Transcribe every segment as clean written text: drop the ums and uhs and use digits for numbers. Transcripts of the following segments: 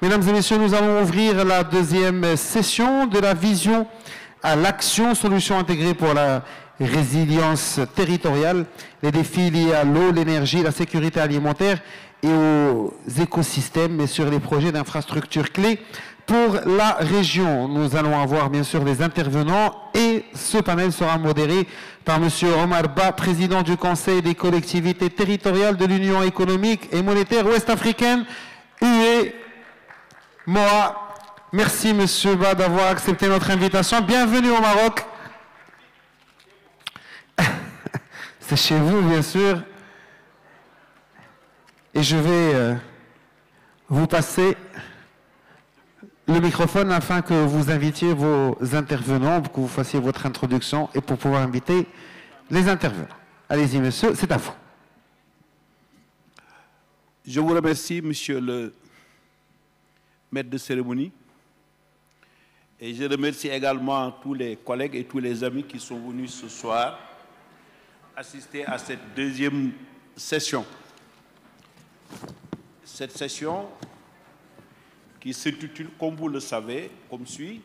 Mesdames et messieurs, nous allons ouvrir la deuxième session de la vision à l'action, solutions intégrées pour la résilience territoriale, les défis liés à l'eau, l'énergie, la sécurité alimentaire et aux écosystèmes, mais sur les projets d'infrastructures clés pour la région. Nous allons avoir bien sûr des intervenants et ce panel sera modéré par M. Omar Ba, président du Conseil des collectivités territoriales de l'Union économique et monétaire ouest-africaine, UEMOA. Merci M. Ba d'avoir accepté notre invitation. Bienvenue au Maroc. C'est chez vous, bien sûr. Et je vais vous passer le microphone afin que vous invitiez vos intervenants, que vous fassiez votre introduction et pour pouvoir inviter les intervenants. Allez-y, monsieur, c'est à vous. Je vous remercie, monsieur le maître de cérémonie. Et je remercie également tous les collègues et tous les amis qui sont venus ce soir assister à cette deuxième session. Cette session qui s'intitule, comme vous le savez, comme suit,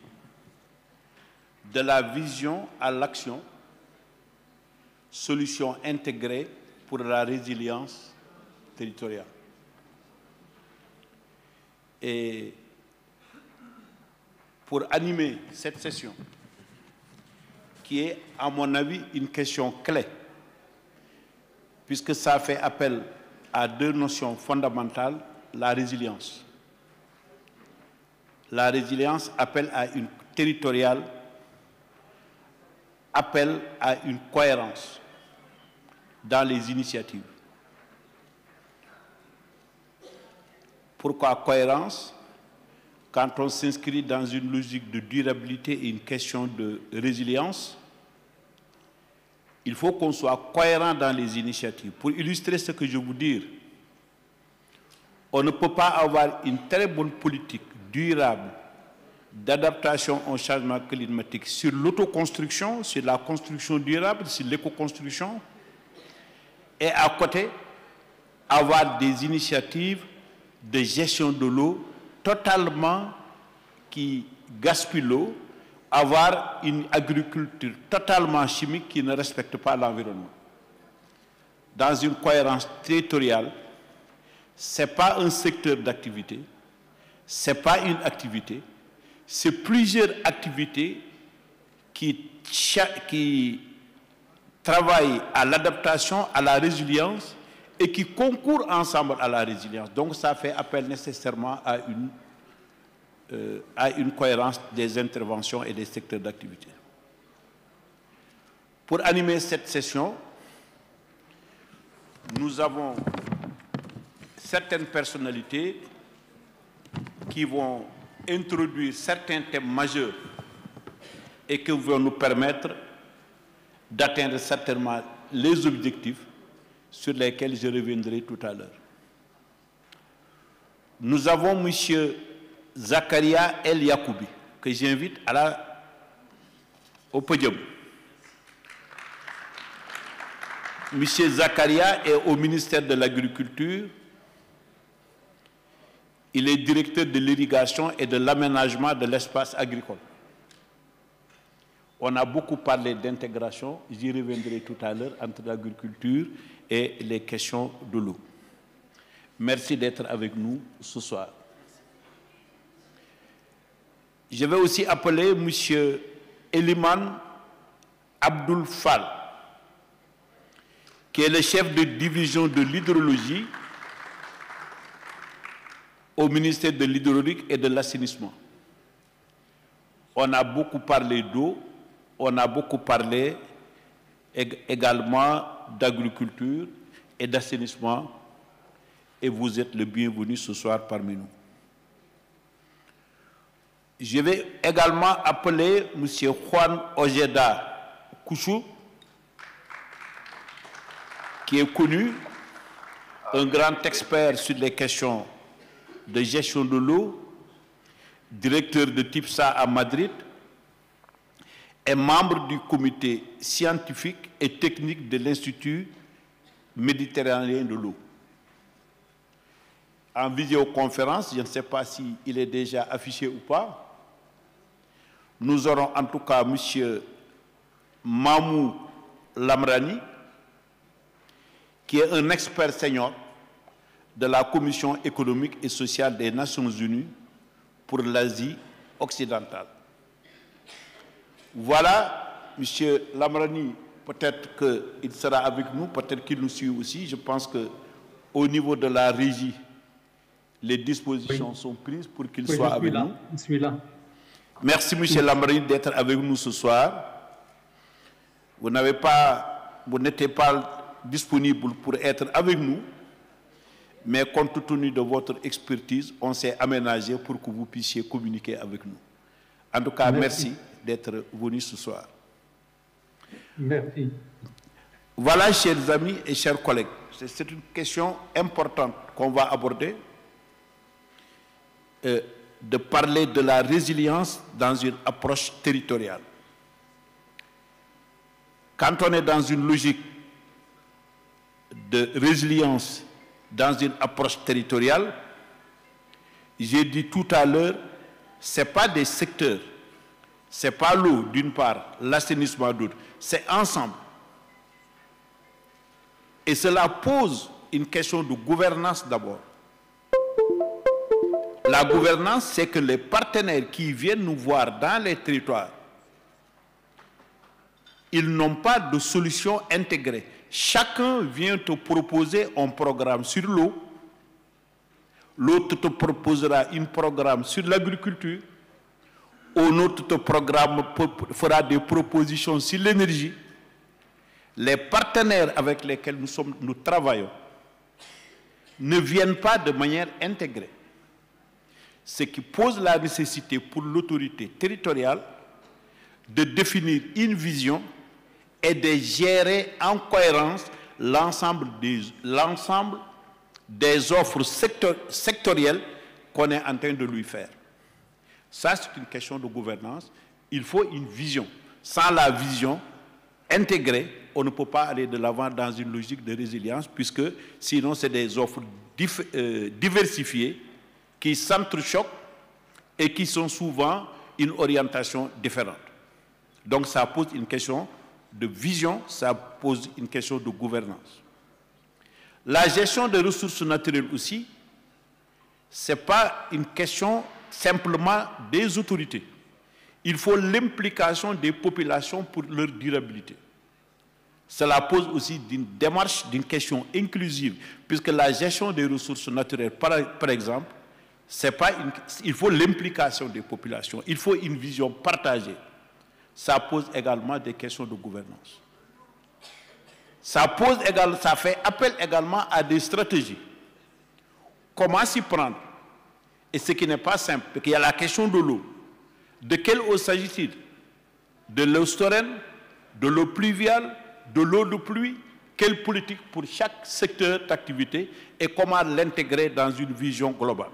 de la vision à l'action, solutions intégrées pour la résilience territoriale. Et pour animer cette session, qui est, à mon avis, une question clé, puisque ça fait appel à deux notions fondamentales, la résilience. La résilience appelle à une territoriale, appelle à une cohérence dans les initiatives. Pourquoi cohérence? Quand on s'inscrit dans une logique de durabilité et une question de résilience, il faut qu'on soit cohérent dans les initiatives. Pour illustrer ce que je veux dire, on ne peut pas avoir une très bonne politique durable d'adaptation au changement climatique sur l'autoconstruction, sur la construction durable, sur l'éco-construction, et à côté, avoir des initiatives de gestion de l'eau totalement qui gaspillent l'eau, avoir une agriculture totalement chimique qui ne respecte pas l'environnement. Dans une cohérence territoriale, ce n'est pas un secteur d'activité, ce n'est pas une activité, c'est plusieurs activités qui travaillent à l'adaptation, à la résilience et qui concourent ensemble à la résilience. Donc ça fait appel nécessairement à une cohérence des interventions et des secteurs d'activité. Pour animer cette session, nous avons certaines personnalités qui vont introduire certains thèmes majeurs et qui vont nous permettre d'atteindre certainement les objectifs sur lesquels je reviendrai tout à l'heure. Nous avons M. Zakaria El Yacoubi, que j'invite au podium. M. Zakaria est au ministère de l'Agriculture. Il est directeur de l'irrigation et de l'aménagement de l'espace agricole. On a beaucoup parlé d'intégration, j'y reviendrai tout à l'heure, entre l'agriculture et les questions de l'eau. Merci d'être avec nous ce soir. Je vais aussi appeler M. Eliman Abdoul Fall, qui est le chef de division de l'hydrologie au ministère de l'hydraulique et de l'assainissement. On a beaucoup parlé d'eau, on a beaucoup parlé également d'agriculture et d'assainissement, et vous êtes le bienvenu ce soir parmi nous. Je vais également appeler M. Juan Ojeda Kouchou, qui est connu, un grand expert sur les questions de gestion de l'eau, directeur de TIPSA à Madrid, est membre du comité scientifique et technique de l'Institut méditerranéen de l'eau. en vidéoconférence, je ne sais pas s'il est déjà affiché ou pas. Nous aurons en tout cas M. Mamou Lamrani, qui est un expert senior de la Commission économique et sociale des Nations Unies pour l'Asie occidentale. Voilà, M. Lamrani, peut-être qu'il sera avec nous, peut-être qu'il nous suit aussi. Je pense qu'au niveau de la régie, les dispositions sont prises pour qu'il soit avec nous. Je suis là. Merci, M. Lamrani, d'être avec nous ce soir. Vous n'étiez pas disponible pour être avec nous, mais compte tenu de votre expertise, on s'est aménagé pour que vous puissiez communiquer avec nous. En tout cas, merci d'être venu ce soir. Merci. Voilà, chers amis et chers collègues, c'est une question importante qu'on va aborder, de parler de la résilience dans une approche territoriale. Quand on est dans une logique de résilience dans une approche territoriale, j'ai dit tout à l'heure, ce n'est pas des secteurs, ce n'est pas l'eau d'une part, l'assainissement d'autre, c'est ensemble. Et cela pose une question de gouvernance d'abord. La gouvernance, c'est que les partenaires qui viennent nous voir dans les territoires, ils n'ont pas de solution intégrée. Chacun vient te proposer un programme sur l'eau, l'autre te proposera un programme sur l'agriculture, un autre fera des propositions sur l'énergie. Les partenaires avec lesquels nous travaillons ne viennent pas de manière intégrée. Ce qui pose la nécessité pour l'autorité territoriale de définir une vision et de gérer en cohérence l'ensemble des offres sectorielles qu'on est en train de lui faire. Ça, c'est une question de gouvernance. Il faut une vision. Sans la vision intégrée, on ne peut pas aller de l'avant dans une logique de résilience, puisque sinon, c'est des offres diversifiées qui s'entrechoquent et qui sont souvent une orientation différente. Donc, ça pose une question de vision, ça pose une question de gouvernance. La gestion des ressources naturelles aussi, ce n'est pas une question simplement des autorités. Il faut l'implication des populations pour leur durabilité. Cela pose aussi une démarche, d'une question inclusive, puisque la gestion des ressources naturelles, par exemple, il faut l'implication des populations, il faut une vision partagée. Ça pose également des questions de gouvernance. Ça fait appel également à des stratégies. Comment s'y prendre? Et ce qui n'est pas simple, parce qu'il y a la question de l'eau. De quelle eau s'agit-il? De l'eau sereine, de l'eau pluviale, de l'eau de pluie? Quelle politique pour chaque secteur d'activité et comment l'intégrer dans une vision globale?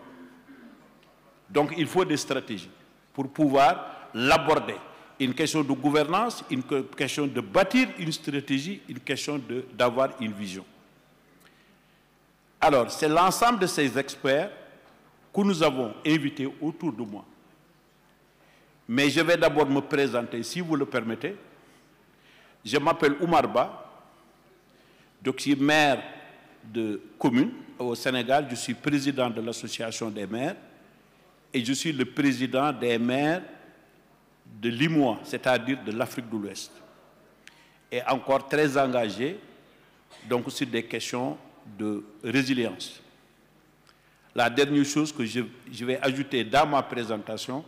Donc il faut des stratégies pour pouvoir l'aborder. Une question de gouvernance, une question de bâtir une stratégie, une question d'avoir une vision. Alors, c'est l'ensemble de ces experts que nous avons invités autour de moi. Mais je vais d'abord me présenter, si vous le permettez. Je m'appelle Oumar Ba, je suis maire de commune au Sénégal, je suis président de l'association des maires et je suis le président des maires de l'IMOA, c'est-à-dire de l'Afrique de l'Ouest. Et encore très engagé donc, sur des questions de résilience. La dernière chose que je vais ajouter dans ma présentation,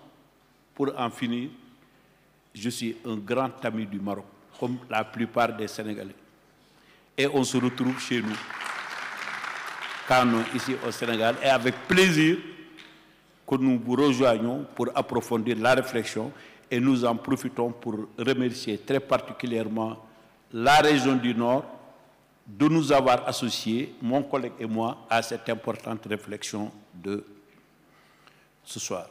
pour en finir, je suis un grand ami du Maroc, comme la plupart des Sénégalais. Et on se retrouve chez nous, quand nous, ici au Sénégal, et avec plaisir que nous vous rejoignons pour approfondir la réflexion. Et nous en profitons pour remercier très particulièrement la région du Nord de nous avoir associés, mon collègue et moi, à cette importante réflexion de ce soir.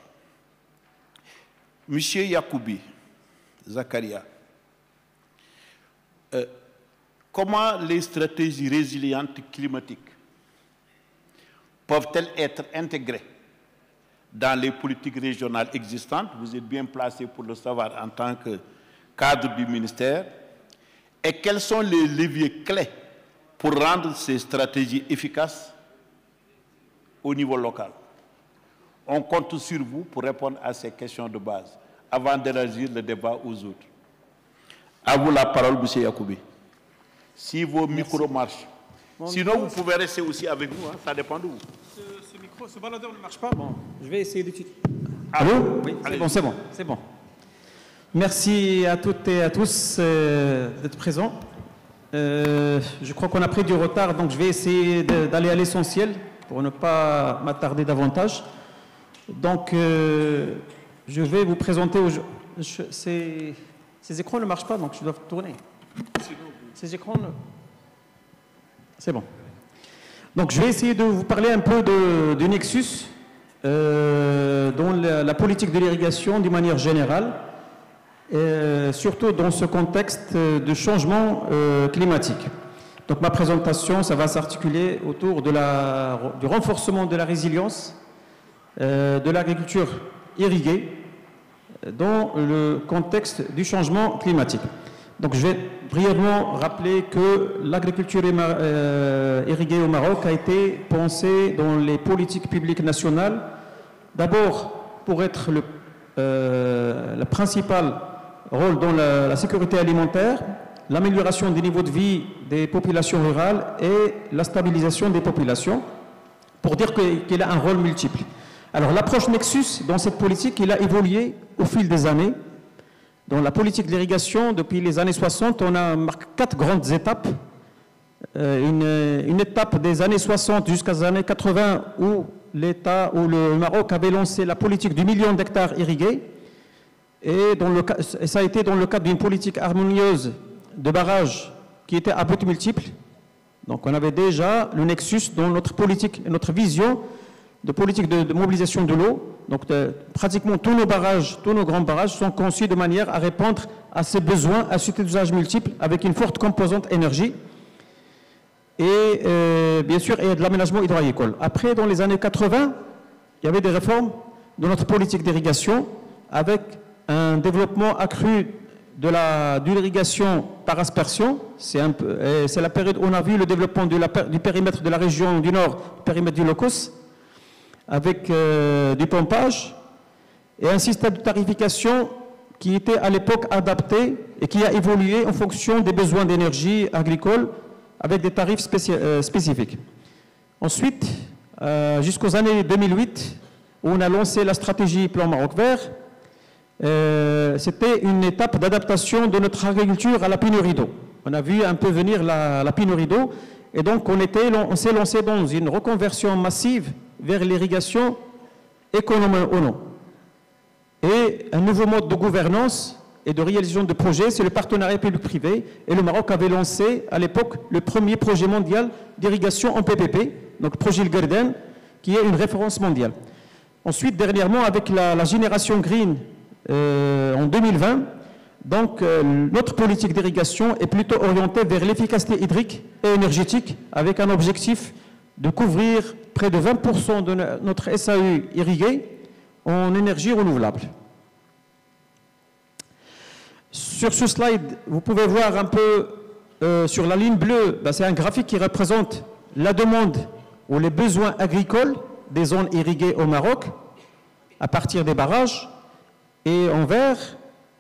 Monsieur Yacoubi Zakaria, comment les stratégies résilientes climatiques peuvent-elles être intégrées dans les politiques régionales existantes? Vous êtes bien placé pour le savoir en tant que cadre du ministère. Et quels sont les leviers clés pour rendre ces stratégies efficaces au niveau local? On compte sur vous pour répondre à ces questions de base avant d'élargir le débat aux autres. À vous la parole, M. Yacoubi. Si vos micros marchent. Bon, sinon, vous pouvez rester aussi avec nous, hein, ça dépend de vous. Ce micro, ce baladeur ne marche pas. Bon, je vais essayer de... Allô? Oui, c'est bon. Merci à toutes et à tous d'être présents. Je crois qu'on a pris du retard, donc je vais essayer d'aller à l'essentiel pour ne pas m'attarder davantage. Donc, je vais vous présenter... Ces écrans ne marchent pas, donc je dois tourner. Ces écrans... C'est bon. Donc, je vais essayer de vous parler un peu du nexus dans la politique de l'irrigation d'une manière générale, surtout dans ce contexte de changement climatique. Donc, ma présentation, ça va s'articuler autour du renforcement de la résilience de l'agriculture irriguée dans le contexte du changement climatique. Donc, je vais brièvement rappeler que l'agriculture irriguée au Maroc a été pensée dans les politiques publiques nationales, d'abord pour être le principal rôle dans la sécurité alimentaire, l'amélioration du niveau de vie des populations rurales et la stabilisation des populations, pour dire qu'il a un rôle multiple. Alors, l'approche Nexus dans cette politique, il a évolué au fil des années. Dans la politique de l'irrigation, depuis les années 60, on a marqué 4 grandes étapes. Une étape des années 60 jusqu'à les années 80 où le Maroc avait lancé la politique du 1 million d'hectares irrigués. Et ça a été dans le cadre d'une politique harmonieuse de barrages qui était à but multiple. Donc on avait déjà le nexus dans notre politique et notre vision de politique de mobilisation de l'eau. Donc pratiquement tous nos barrages, tous nos grands barrages sont conçus de manière à répondre à ces besoins, à cet usage multiple avec une forte composante énergie et bien sûr et de l'aménagement hydro-agricole. Après, dans les années 80, il y avait des réformes de notre politique d'irrigation avec un développement accru de l'irrigation par aspersion. C'est la période où on a vu le développement du périmètre de la région du Nord, le périmètre du Locos, avec du pompage et un système de tarification qui était à l'époque adapté et qui a évolué en fonction des besoins d'énergie agricole avec des tarifs spécifiques. Ensuite, jusqu'aux années 2008, où on a lancé la stratégie Plan Maroc Vert, c'était une étape d'adaptation de notre agriculture à la pénurie d'eau. On a vu un peu venir la pénurie d'eau et donc on s'est lancé dans une reconversion massive vers l'irrigation économe ou non. Et un nouveau mode de gouvernance et de réalisation de projets, c'est le partenariat public-privé. Et le Maroc avait lancé à l'époque le premier projet mondial d'irrigation en PPP, donc le projet El Garden, qui est une référence mondiale. Ensuite, dernièrement, avec la génération Green en 2020, donc notre politique d'irrigation est plutôt orientée vers l'efficacité hydrique et énergétique, avec un objectif de couvrir près de 20% de notre SAU irrigué en énergie renouvelable. Sur ce slide, vous pouvez voir un peu sur la ligne bleue, c'est un graphique qui représente la demande ou les besoins agricoles des zones irriguées au Maroc à partir des barrages et en vert,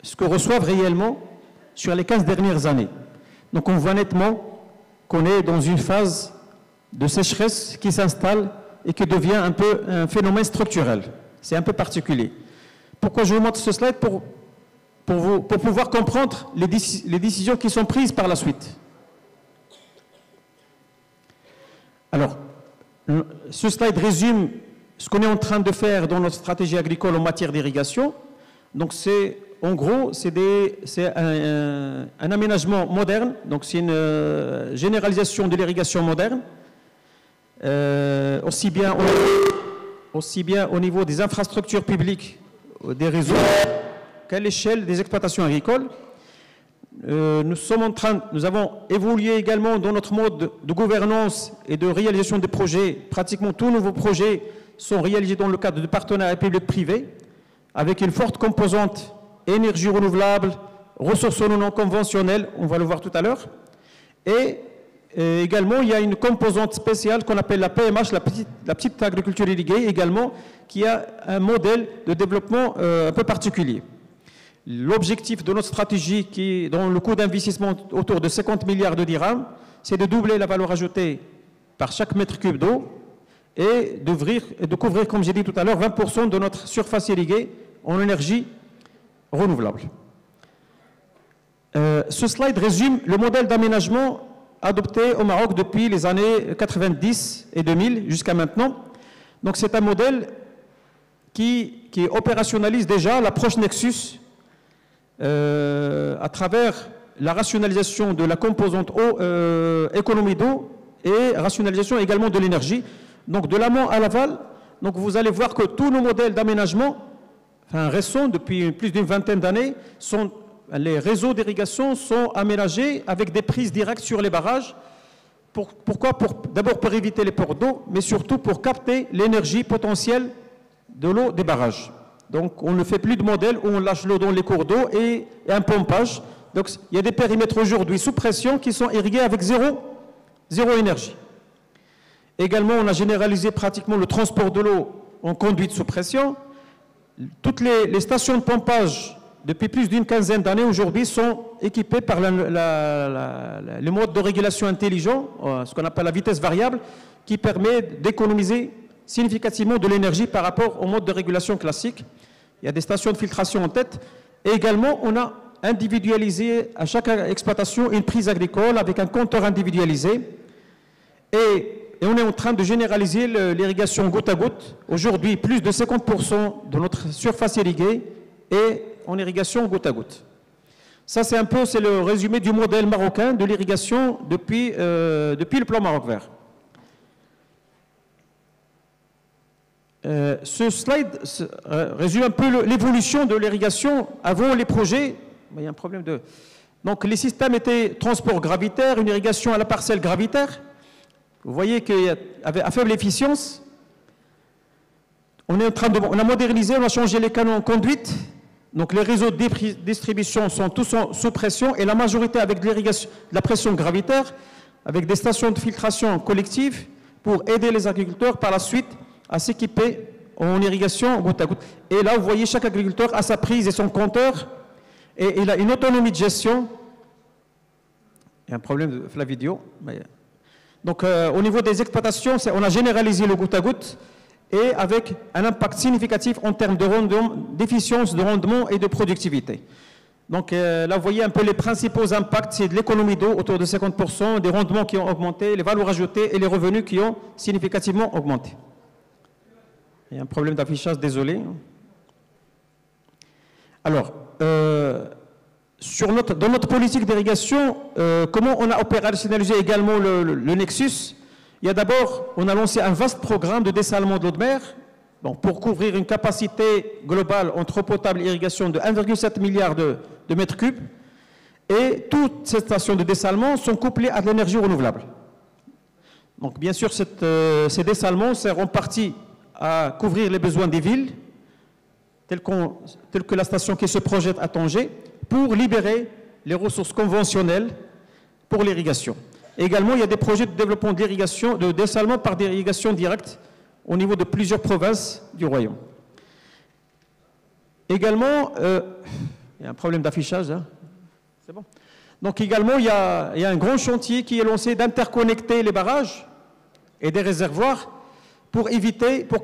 ce que reçoivent réellement sur les 15 dernières années. Donc on voit nettement qu'on est dans une phase de sécheresse qui s'installe et qui devient un peu un phénomène structurel. C'est un peu particulier. Pourquoi je vous montre ce slide? Pour pouvoir comprendre les décisions qui sont prises par la suite. Alors, ce slide résume ce qu'on est en train de faire dans notre stratégie agricole en matière d'irrigation. Donc, en gros, c'est un aménagement moderne, donc c'est une généralisation de l'irrigation moderne, aussi bien au niveau des infrastructures publiques, des réseaux, qu'à l'échelle des exploitations agricoles. nous avons évolué également dans notre mode de gouvernance et de réalisation des projets. Pratiquement tous nos projets sont réalisés dans le cadre de partenariats publics-privés, avec une forte composante énergie renouvelable, ressources non conventionnelles, on va le voir tout à l'heure. Et également, il y a une composante spéciale qu'on appelle la PMH, la petite agriculture irriguée également, qui a un modèle de développement un peu particulier. L'objectif de notre stratégie, dont le coût d'investissement autour de 50 milliards de dirhams, c'est de doubler la valeur ajoutée par chaque mètre cube d'eau et de couvrir, comme j'ai dit tout à l'heure, 20% de notre surface irriguée en énergie renouvelable. Ce slide résume le modèle d'aménagement adopté au Maroc depuis les années 90 et 2000 jusqu'à maintenant. Donc c'est un modèle qui opérationnalise déjà l'approche Nexus à travers la rationalisation de la composante eau, économie d'eau et rationalisation également de l'énergie. Donc de l'amont à l'aval, donc vous allez voir que tous nos modèles d'aménagement, récents depuis plus d'une vingtaine d'années, les réseaux d'irrigation sont aménagés avec des prises directes sur les barrages. Pourquoi? D'abord pour éviter les ports d'eau, mais surtout pour capter l'énergie potentielle de l'eau des barrages. Donc on ne fait plus de modèle où on lâche l'eau dans les cours d'eau et un pompage. Donc il y a des périmètres aujourd'hui sous pression qui sont irrigués avec zéro énergie. Également, on a généralisé pratiquement le transport de l'eau en conduite sous pression. Toutes les stations de pompage, depuis plus d'une quinzaine d'années aujourd'hui, sont équipées par le mode de régulation intelligent, ce qu'on appelle la vitesse variable, qui permet d'économiser significativement de l'énergie par rapport au mode de régulation classique. Il y a des stations de filtration en tête. Et également, on a individualisé à chaque exploitation une prise agricole avec un compteur individualisé. Et on est en train de généraliser l'irrigation goutte à goutte. Aujourd'hui, plus de 50% de notre surface irriguée est en irrigation goutte à goutte. Ça, c'est le résumé du modèle marocain de l'irrigation depuis le plan Maroc Vert. Ce slide résume un peu l'évolution de l'irrigation avant les projets. Il y a un problème de... Donc, les systèmes étaient transport gravitaire, une irrigation à la parcelle gravitaire. Vous voyez qu'à faible efficience, on a modernisé, on a changé les canaux en conduite. Donc, les réseaux de distribution sont tous sous pression et la majorité avec de l'irrigation, de la pression gravitaire, avec des stations de filtration collectives pour aider les agriculteurs par la suite à s'équiper en irrigation goutte à goutte. Et là, vous voyez, chaque agriculteur a sa prise et son compteur, et il a une autonomie de gestion. Il y a un problème de la vidéo. Donc, au niveau des exploitations, on a généralisé le goutte à goutte, et avec un impact significatif en termes d'efficience, de rendement et de productivité. Donc là, vous voyez un peu les principaux impacts, c'est de l'économie d'eau, autour de 50%, des rendements qui ont augmenté, les valeurs ajoutées et les revenus qui ont significativement augmenté. Il y a un problème d'affichage, désolé. Alors, dans notre politique d'irrigation, comment on a opérationnalisé également le Nexus? Il y a d'abord, on a lancé un vaste programme de dessalement de l'eau de mer pour couvrir une capacité globale entre eau potable et irrigation de 1,7 milliard de mètres cubes. Et toutes ces stations de dessalement sont couplées à de l'énergie renouvelable. Donc, bien sûr, ces dessalements seront partis à couvrir les besoins des villes, tels que la station qui se projette à Tanger, pour libérer les ressources conventionnelles pour l'irrigation. Également, il y a des projets de développement d'irrigation, de dessalement par irrigation directe au niveau de plusieurs provinces du royaume. Également, il y a un problème d'affichage, hein. C'est bon. Donc également, il y a un grand chantier qui est lancé d'interconnecter les barrages et des réservoirs pour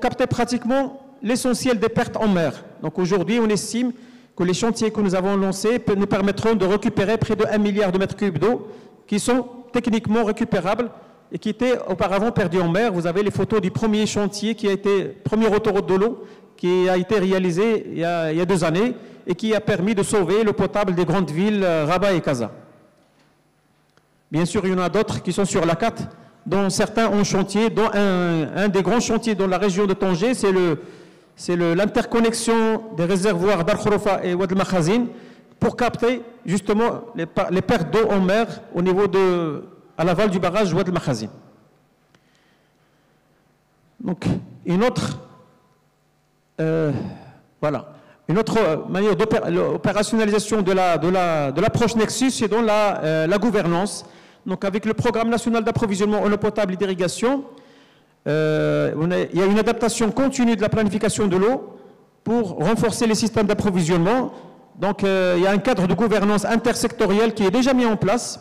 capter pratiquement l'essentiel des pertes en mer. Donc aujourd'hui, on estime que les chantiers que nous avons lancés nous permettront de récupérer près de 1 milliard de mètres cubes d'eau qui sont techniquement récupérables et qui étaient auparavant perdus en mer. Vous avez les photos du premier chantier première autoroute de l'eau qui a été réalisé il y a 2 années et qui a permis de sauver l'eau potable des grandes villes Rabat et Casa. Bien sûr, il y en a d'autres qui sont sur la carte, dont certains ont chantier, dont un des grands chantiers dans la région de Tanger, c'est l'interconnexion des réservoirs d'Al Khorofa et Ouad el Makhazin pour capter justement les pertes d'eau en mer au niveau à l'aval du barrage Oued El Makhazin. Donc, une autre manière d'opérationnalisation de l'approche Nexus, c'est dans la gouvernance. Donc, avec le programme national d'approvisionnement en eau potable et d'irrigation, il y a une adaptation continue de la planification de l'eau pour renforcer les systèmes d'approvisionnement. Donc, il y a un cadre de gouvernance intersectoriel qui est déjà mis en place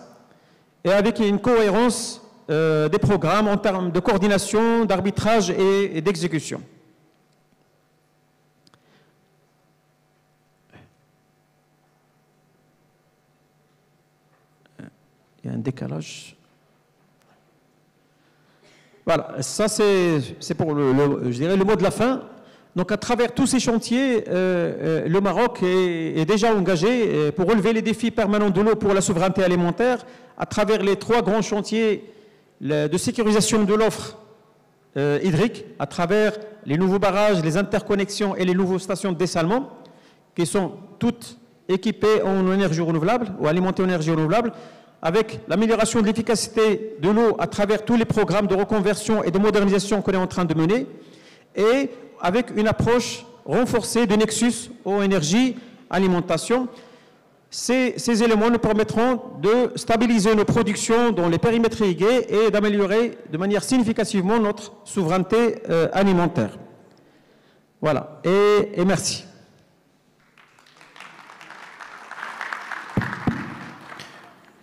et avec une cohérence des programmes en termes de coordination, d'arbitrage et d'exécution. Il y a un décalage. Voilà, ça c'est pour je dirais le mot de la fin. Donc à travers tous ces chantiers, le Maroc est déjà engagé pour relever les défis permanents de l'eau pour la souveraineté alimentaire à travers les 3 grands chantiers de sécurisation de l'offre hydrique, à travers les nouveaux barrages, les interconnexions et les nouvelles stations de dessalement qui sont toutes équipées en énergie renouvelable ou alimentées en énergie renouvelable, avec l'amélioration de l'efficacité de l'eau à travers tous les programmes de reconversion et de modernisation qu'on est en train de mener, et avec une approche renforcée de Nexus eau, énergie, alimentation. Ces éléments nous permettront de stabiliser nos productions dans les périmètres irrigués et d'améliorer de manière significativement notre souveraineté alimentaire. Voilà, et merci.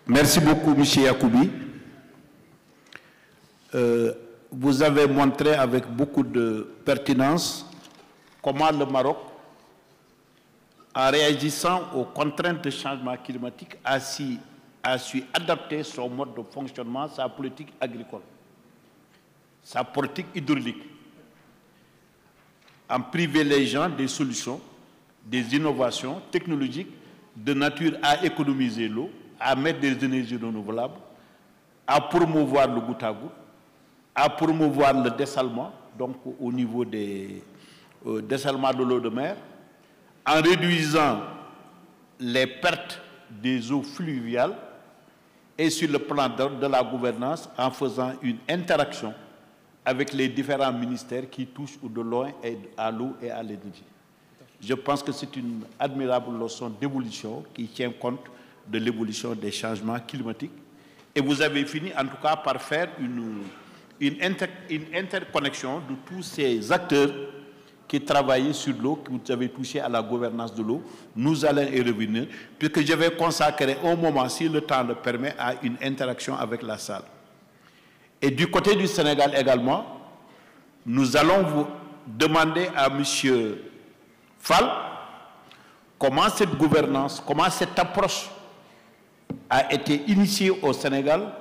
Merci beaucoup, M. Yacoubi. Vous avez montré avec beaucoup de pertinence comment le Maroc, en réagissant aux contraintes de changement climatique, a su adapter son mode de fonctionnement, sa politique agricole, sa politique hydraulique, en privilégiant des solutions, des innovations technologiques de nature à économiser l'eau, à mettre des énergies renouvelables, à promouvoir le goutte à goutte, à promouvoir le dessalement, donc au niveau des dessalements de l'eau de mer, en réduisant les pertes des eaux fluviales et sur le plan de la gouvernance, en faisant une interaction avec les différents ministères qui touchent de loin à l'eau et à l'énergie. Je pense que c'est une admirable leçon d'évolution qui tient compte de l'évolution des changements climatiques. Et vous avez fini en tout cas par faire une interconnexion de tous ces acteurs qui travaillaient sur l'eau, que vous avez touché à la gouvernance de l'eau. Nous allons y revenir, puisque je vais consacrer un moment, si le temps le permet, à une interaction avec la salle. Et du côté du Sénégal également, nous allons vous demander à M. Fall comment cette gouvernance, comment cette approche a été initiée au Sénégal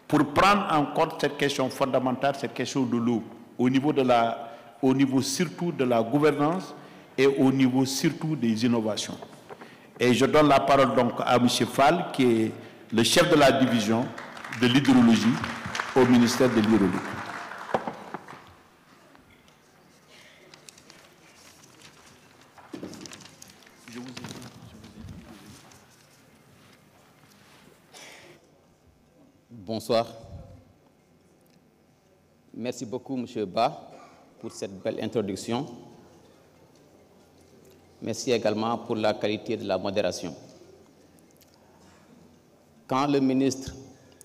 pour prendre en compte cette question fondamentale, cette question de l'eau, au niveau surtout de la gouvernance et au niveau surtout des innovations. Et je donne la parole donc à M. Fall, qui est le chef de la division de l'hydrologie au ministère de l'Hydraulique. Bonsoir. Merci beaucoup, M. Ba, pour cette belle introduction. Merci également pour la qualité de la modération. Quand le ministre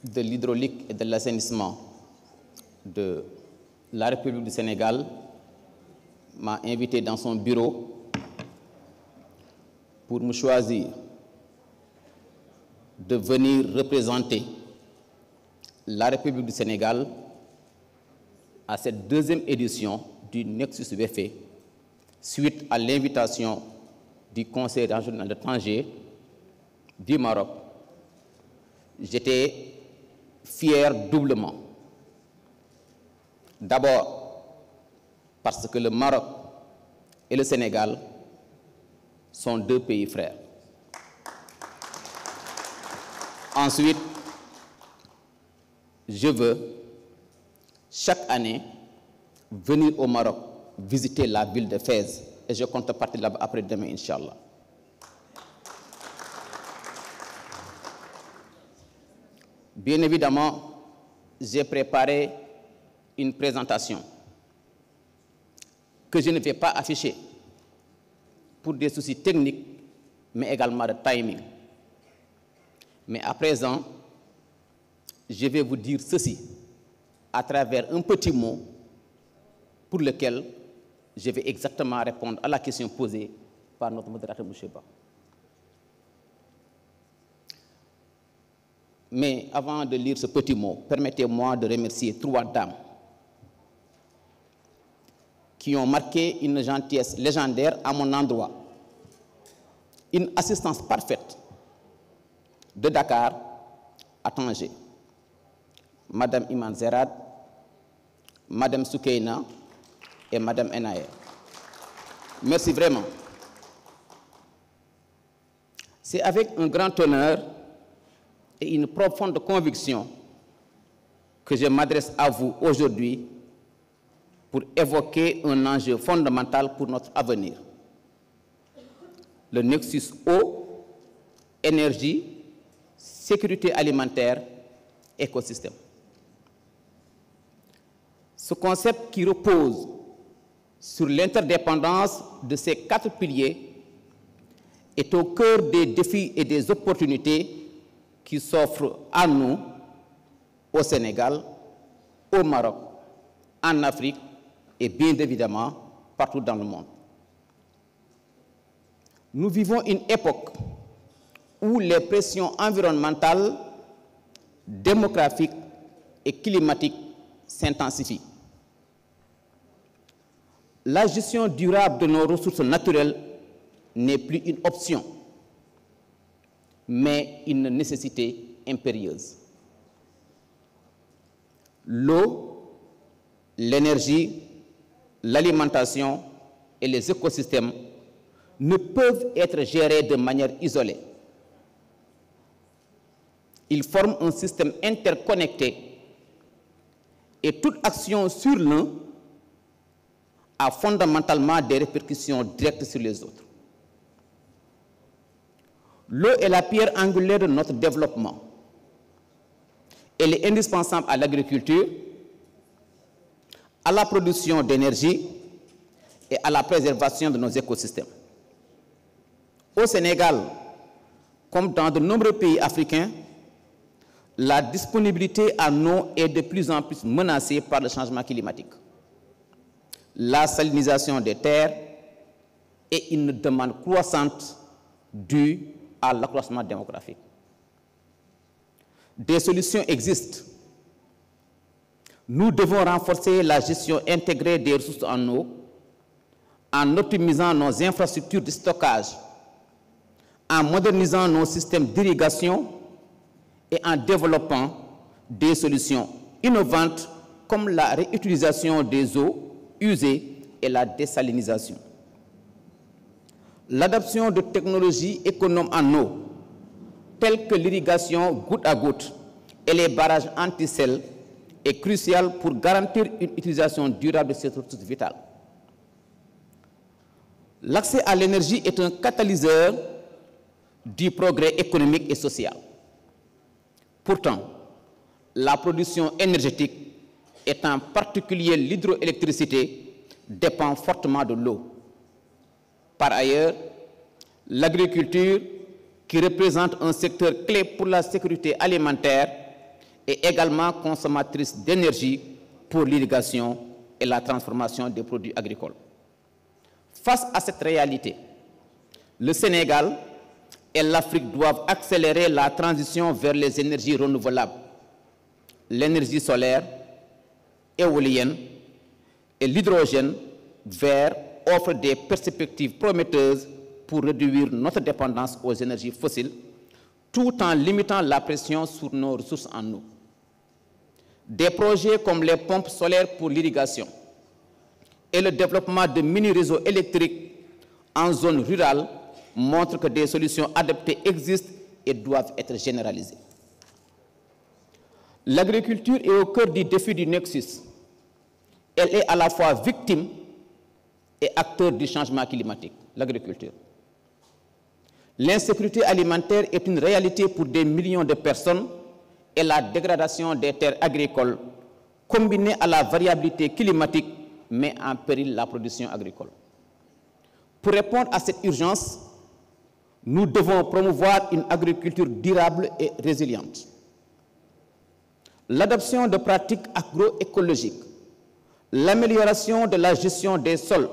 de l'Hydraulique et de l'Assainissement de la République du Sénégal m'a invité dans son bureau pour me choisir de venir représenter la République du Sénégal à cette deuxième édition du Nexus VFE, suite à l'invitation du Conseil régional de Tanger du Maroc. J'étais fier doublement. D'abord, parce que le Maroc et le Sénégal sont 2 pays frères. Ensuite, je veux, chaque année, venir au Maroc visiter la ville de Fès. Et je compte partir là-bas après-demain, Inch'Allah. Bien évidemment, j'ai préparé une présentation que je ne vais pas afficher pour des soucis techniques, mais également de timing. Mais à présent, je vais vous dire ceci à travers un petit mot pour lequel je vais exactement répondre à la question posée par notre modérateur, M. Ba. Mais avant de lire ce petit mot, permettez-moi de remercier 3 dames qui ont marqué une gentillesse légendaire à mon endroit. Une assistance parfaite de Dakar à Tanger. Madame Iman Zerad, Madame Soukeina et Madame Enaer. Merci vraiment. C'est avec un grand honneur et une profonde conviction que je m'adresse à vous aujourd'hui pour évoquer un enjeu fondamental pour notre avenir. Le nexus eau, énergie, sécurité alimentaire, écosystème. Ce concept qui repose sur l'interdépendance de ces 4 piliers est au cœur des défis et des opportunités qui s'offrent à nous, au Sénégal, au Maroc, en Afrique et bien évidemment partout dans le monde. Nous vivons une époque où les pressions environnementales, démographiques et climatiques s'intensifient. La gestion durable de nos ressources naturelles n'est plus une option, mais une nécessité impérieuse. L'eau, l'énergie, l'alimentation et les écosystèmes ne peuvent être gérés de manière isolée. Ils forment un système interconnecté et toute action sur l'un a fondamentalement des répercussions directes sur les autres. L'eau est la pierre angulaire de notre développement. Elle est indispensable à l'agriculture, à la production d'énergie et à la préservation de nos écosystèmes. Au Sénégal, comme dans de nombreux pays africains, la disponibilité en eau est de plus en plus menacée par le changement climatique, la salinisation des terres et une demande croissante due à l'accroissement démographique. Des solutions existent. Nous devons renforcer la gestion intégrée des ressources en eau en optimisant nos infrastructures de stockage, en modernisant nos systèmes d'irrigation et en développant des solutions innovantes comme la réutilisation des eaux usées et la désalinisation. L'adoption de technologies économes en eau, telles que l'irrigation goutte à goutte et les barrages anti-sel, est cruciale pour garantir une utilisation durable de ces ressources vitales. L'accès à l'énergie est un catalyseur du progrès économique et social. Pourtant, la production énergétique, et en particulier l'hydroélectricité, dépend fortement de l'eau. Par ailleurs, l'agriculture, qui représente un secteur clé pour la sécurité alimentaire, est également consommatrice d'énergie pour l'irrigation et la transformation des produits agricoles. Face à cette réalité, le Sénégal et l'Afrique doivent accélérer la transition vers les énergies renouvelables. L'énergie solaire, éolienne et l'hydrogène vert offrent des perspectives prometteuses pour réduire notre dépendance aux énergies fossiles, tout en limitant la pression sur nos ressources en eau. Des projets comme les pompes solaires pour l'irrigation et le développement de mini-réseaux électriques en zone rurale montrent que des solutions adaptées existent et doivent être généralisées. L'agriculture est au cœur du défi du Nexus. Elle est à la fois victime et acteur du changement climatique, l'agriculture. L'insécurité alimentaire est une réalité pour des millions de personnes et la dégradation des terres agricoles, combinée à la variabilité climatique, met en péril la production agricole. Pour répondre à cette urgence, nous devons promouvoir une agriculture durable et résiliente. L'adoption de pratiques agroécologiques, l'amélioration de la gestion des sols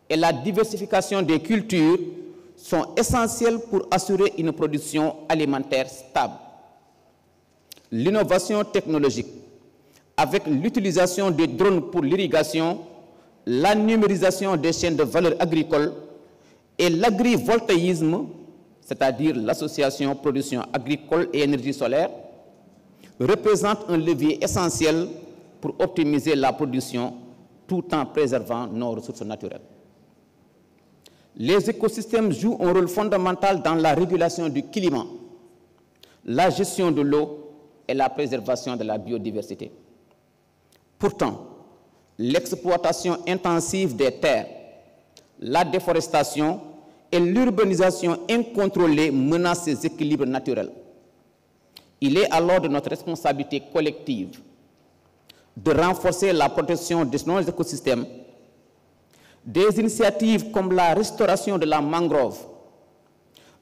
et la diversification des cultures sont essentielles pour assurer une production alimentaire stable. L'innovation technologique, avec l'utilisation des drones pour l'irrigation, la numérisation des chaînes de valeur agricole et l'agrivoltaïsme, c'est-à-dire l'association production agricole et énergie solaire, représente un levier essentiel pour optimiser la production tout en préservant nos ressources naturelles. Les écosystèmes jouent un rôle fondamental dans la régulation du climat, la gestion de l'eau et la préservation de la biodiversité. Pourtant, l'exploitation intensive des terres, la déforestation et l'urbanisation incontrôlée menacent ces équilibres naturels. Il est alors de notre responsabilité collective de renforcer la protection de nos écosystèmes. Des initiatives comme la restauration de la mangrove,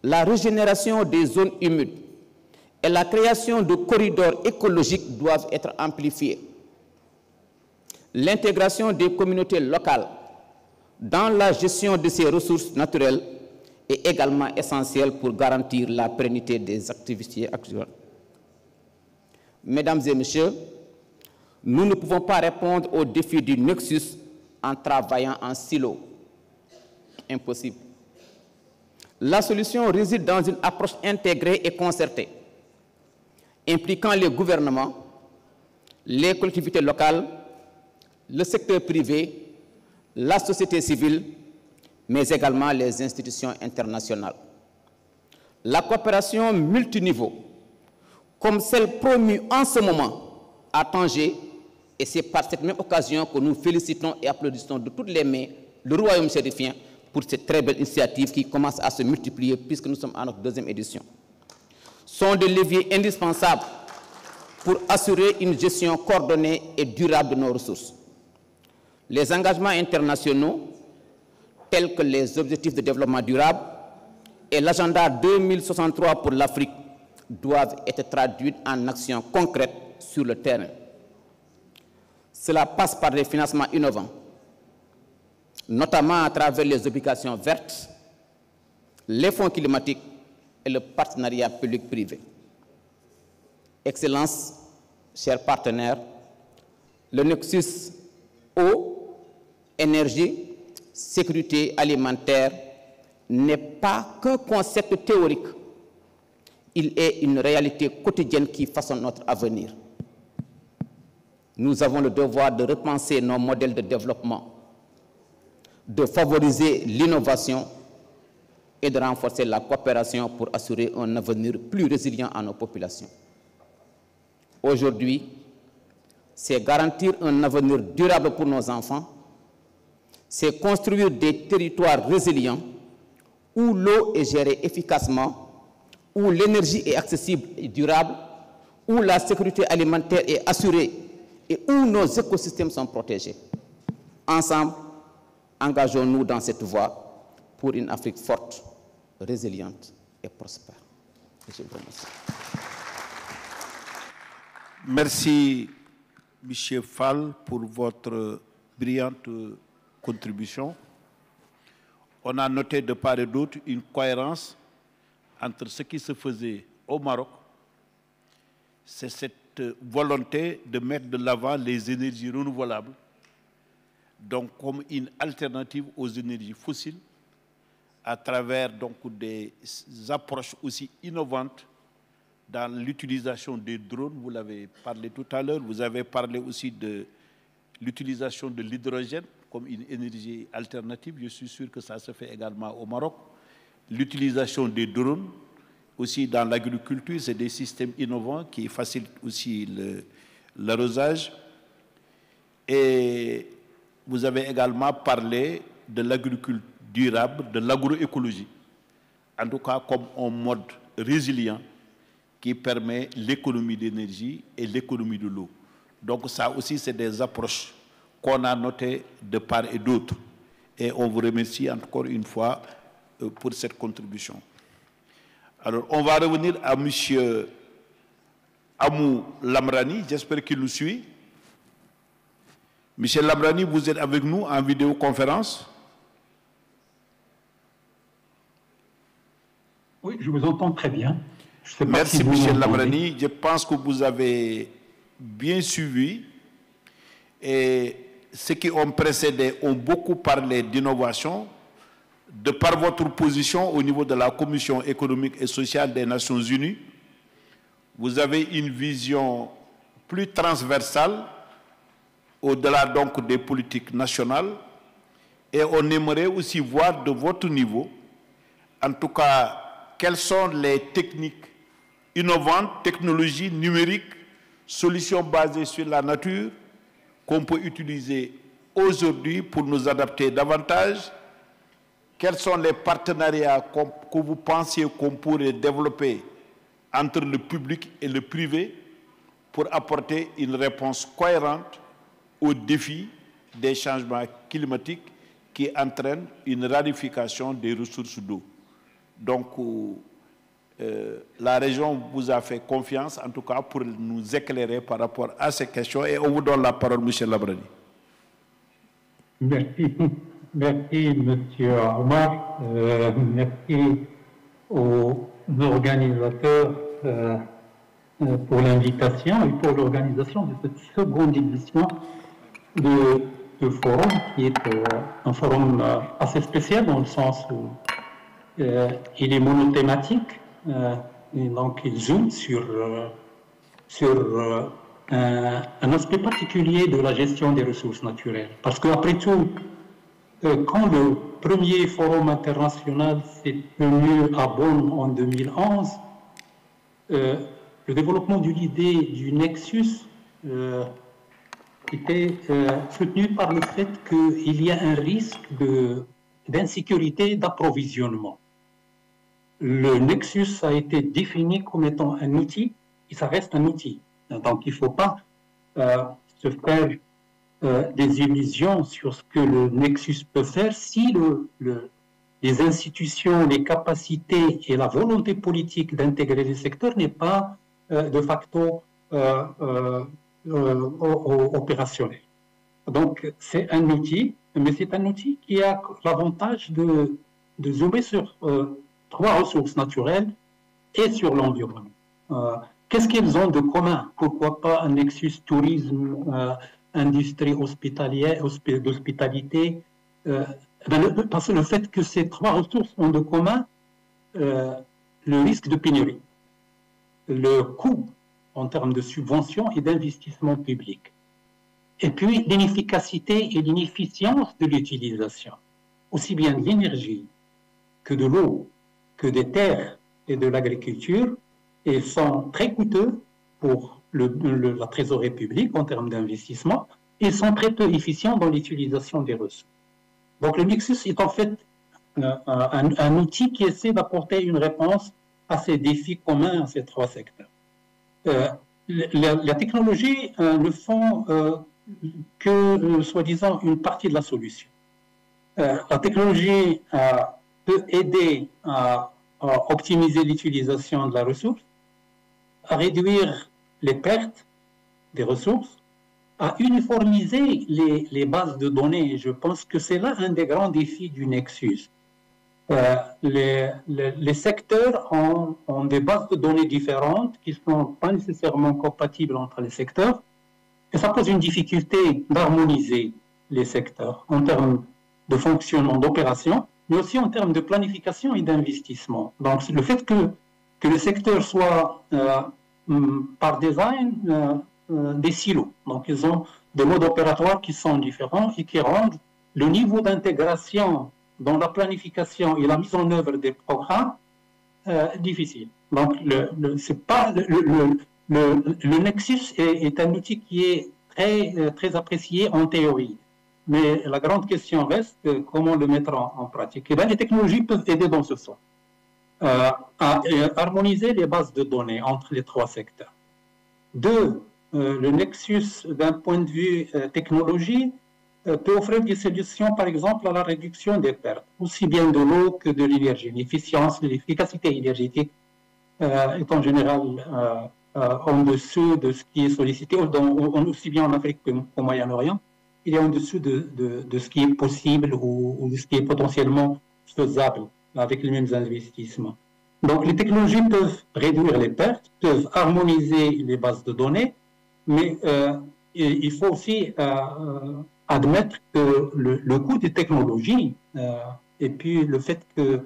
la régénération des zones humides et la création de corridors écologiques doivent être amplifiées. L'intégration des communautés locales dans la gestion de ces ressources naturelles est également essentielle pour garantir la pérennité des activités actuelles. Mesdames et messieurs, nous ne pouvons pas répondre aux défis du nexus en travaillant en silo. Impossible. La solution réside dans une approche intégrée et concertée, impliquant les gouvernements, les collectivités locales, le secteur privé, la société civile, mais également les institutions internationales. La coopération multiniveau, comme celle promue en ce moment à Tanger, et c'est par cette même occasion que nous félicitons et applaudissons de toutes les mains le Royaume chérifien pour cette très belle initiative qui commence à se multiplier puisque nous sommes à notre deuxième édition, sont des leviers indispensables pour assurer une gestion coordonnée et durable de nos ressources. Les engagements internationaux, tels que les objectifs de développement durable et l'agenda 2063 pour l'Afrique, doivent être traduits en actions concrètes sur le terrain. Cela passe par des financements innovants, notamment à travers les obligations vertes, les fonds climatiques et le partenariat public-privé. Excellences, chers partenaires, le nexus eau, énergie, sécurité alimentaire n'est pas qu'un concept théorique. Il est une réalité quotidienne qui façonne notre avenir. Nous avons le devoir de repenser nos modèles de développement, de favoriser l'innovation et de renforcer la coopération pour assurer un avenir plus résilient à nos populations. Aujourd'hui, c'est garantir un avenir durable pour nos enfants, c'est construire des territoires résilients où l'eau est gérée efficacement, où l'énergie est accessible et durable, où la sécurité alimentaire est assurée et où nos écosystèmes sont protégés. Ensemble, engageons-nous dans cette voie pour une Afrique forte, résiliente et prospère. Je vous remercie. Merci, M. Fall, pour votre brillante contribution. On a noté de part et d'autre une cohérence entre ce qui se faisait au Maroc, c'est cette volonté de mettre de l'avant les énergies renouvelables, donc comme une alternative aux énergies fossiles, à travers donc des approches aussi innovantes dans l'utilisation des drones. Vous l'avez parlé tout à l'heure, vous avez parlé aussi de l'utilisation de l'hydrogène comme une énergie alternative. Je suis sûr que ça se fait également au Maroc. L'utilisation des drones aussi dans l'agriculture, c'est des systèmes innovants qui facilitent aussi l'arrosage. Et vous avez également parlé de l'agriculture durable, de l'agroécologie, en tout cas comme un mode résilient qui permet l'économie d'énergie et l'économie de l'eau. Donc ça aussi, c'est des approches qu'on a notées de part et d'autre. Et on vous remercie encore une fois pour cette contribution. Alors, on va revenir à M. Amou Lamrani, j'espère qu'il nous suit. M. Lamrani, vous êtes avec nous en vidéoconférence? Oui, je vous entends très bien. Merci, M. Lamrani. Je pense que vous avez bien suivi. Et ceux qui ont précédé ont beaucoup parlé d'innovation. De par votre position au niveau de la Commission économique et sociale des Nations Unies, vous avez une vision plus transversale au-delà donc des politiques nationales. Et on aimerait aussi voir de votre niveau, en tout cas, quelles sont les techniques innovantes, technologies numériques, solutions basées sur la nature qu'on peut utiliser aujourd'hui pour nous adapter davantage. Quels sont les partenariats que vous pensiez qu'on pourrait développer entre le public et le privé pour apporter une réponse cohérente aux défis des changements climatiques qui entraînent une raréfaction des ressources d'eau? Donc, la région vous a fait confiance, en tout cas, pour nous éclairer par rapport à ces questions. Et on vous donne la parole, M. Lamrani. Merci. Merci, M. Omar. Merci aux organisateurs pour l'invitation et pour l'organisation de cette seconde édition de forum, qui est un forum assez spécial dans le sens où il est monothématique, et donc il zoome sur un aspect particulier de la gestion des ressources naturelles. Parce qu'après tout, quand le premier forum international s'est tenu à Bonn en 2011, le développement de l'idée du nexus était soutenu par le fait qu'il y a un risque d'insécurité d'approvisionnement. Le nexus a été défini comme étant un outil, et ça reste un outil. Donc il ne faut pas se faire des illusions sur ce que le nexus peut faire si les institutions, les capacités et la volonté politique d'intégrer les secteurs n'est pas de facto opérationnel. Donc c'est un outil, mais c'est un outil qui a l'avantage de zoomer sur trois ressources naturelles et sur l'environnement. Qu'est-ce qu'ils ont de commun? Pourquoi pas un nexus tourisme, industrie hospitalière, d'hospitalité? Parce que le fait que ces trois ressources ont de commun le risque de pénurie, le coût en termes de subventions et d'investissement public, et puis l'inefficacité et l'inefficience de l'utilisation, aussi bien de l'énergie que de l'eau, que des terres et de l'agriculture, et sont très coûteux pour la trésorerie publique en termes d'investissement, et sont très peu efficients dans l'utilisation des ressources. Donc le Nexus est en fait un outil qui essaie d'apporter une réponse à ces défis communs à ces trois secteurs. La technologie ne font que, soi-disant, une partie de la solution. La technologie peut aider à optimiser l'utilisation de la ressource, à réduire les pertes des ressources, à uniformiser les bases de données. Je pense que c'est là un des grands défis du Nexus. Les secteurs ont des bases de données différentes qui ne sont pas nécessairement compatibles entre les secteurs, et ça pose une difficulté d'harmoniser les secteurs en termes de fonctionnement, d'opération, mais aussi en termes de planification et d'investissement. Donc le fait que le secteur soit par design des silos, donc ils ont des modes opératoires qui sont différents et qui rendent le niveau d'intégration dans la planification et la mise en œuvre des programmes difficile. Donc le Nexus est un outil qui est très apprécié en théorie. Mais la grande question reste comment le mettre en pratique. Et bien, les technologies peuvent aider dans ce sens. à harmoniser les bases de données entre les trois secteurs. Deux, le nexus d'un point de vue technologie peut offrir des solutions, par exemple, à la réduction des pertes, aussi bien de l'eau que de l'énergie. L'efficience, l'efficacité énergétique est en général en dessous de ce qui est sollicité, aussi bien en Afrique qu'au Moyen-Orient. Il est en dessous de ce qui est possible ou de ce qui est potentiellement faisable avec les mêmes investissements. Donc, les technologies peuvent réduire les pertes, peuvent harmoniser les bases de données, mais il faut aussi admettre que le coût des technologies et puis le fait que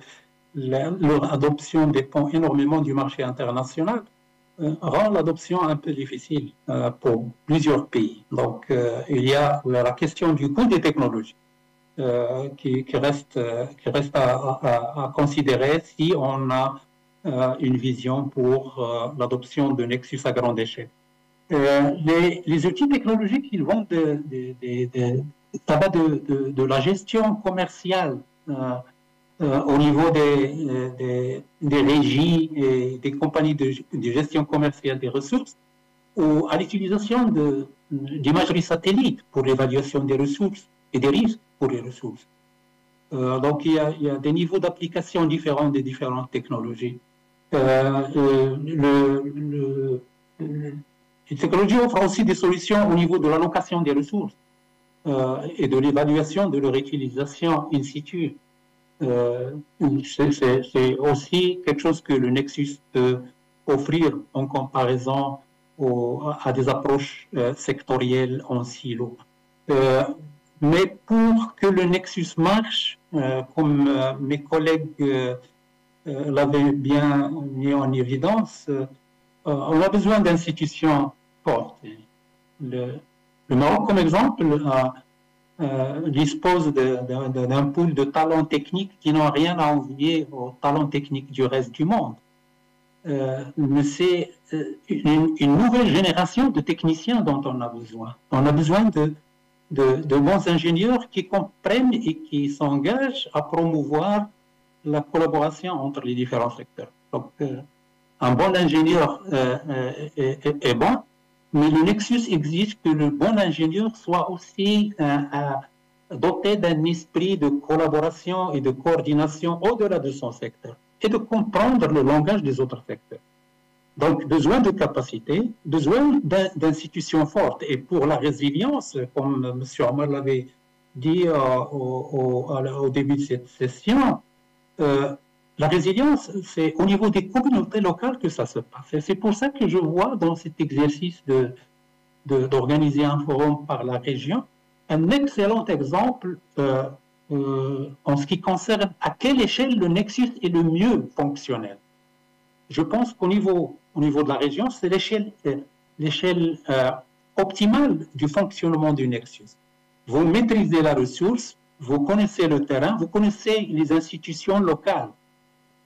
leur adoption dépend énormément du marché international rend l'adoption un peu difficile pour plusieurs pays. Donc, il y a la question du coût des technologies qui reste à considérer si on a une vision pour l'adoption de Nexus à grande échelle. Les outils technologiques, ils vont ça va de la gestion commerciale au niveau des régies et des compagnies de gestion commerciale des ressources, ou à l'utilisation d'imagerie satellite pour l'évaluation des ressources et des risques pour les ressources. Donc il y a des niveaux d'application différents des différentes technologies. Les technologies offrent aussi des solutions au niveau de l'allocation des ressources et de l'évaluation de leur utilisation in situ. C'est aussi quelque chose que le Nexus peut offrir en comparaison à des approches sectorielles en silo. Mais pour que le Nexus marche, comme mes collègues l'avaient bien mis en évidence, on a besoin d'institutions fortes. Le Maroc, comme exemple, dispose d'un pool de talents techniques qui n'ont rien à envier aux talents techniques du reste du monde. Mais c'est une nouvelle génération de techniciens dont on a besoin. On a besoin de bons ingénieurs qui comprennent et qui s'engagent à promouvoir la collaboration entre les différents secteurs. Donc, un bon ingénieur est bon, mais le Nexus exige que le bon ingénieur soit aussi doté d'un esprit de collaboration et de coordination au-delà de son secteur et de comprendre le langage des autres secteurs. Donc, besoin de capacité, besoin d'institutions fortes. Et pour la résilience, comme M. Omar l'avait dit au début de cette session, la résilience, c'est au niveau des communautés locales que ça se passe. Et c'est pour ça que je vois dans cet exercice d'organiser un forum par la région un excellent exemple en ce qui concerne à quelle échelle le Nexus est le mieux fonctionnel. Je pense qu'au niveau de la région, c'est l'échelle optimale du fonctionnement du Nexus. Vous maîtrisez la ressource, vous connaissez le terrain, vous connaissez les institutions locales,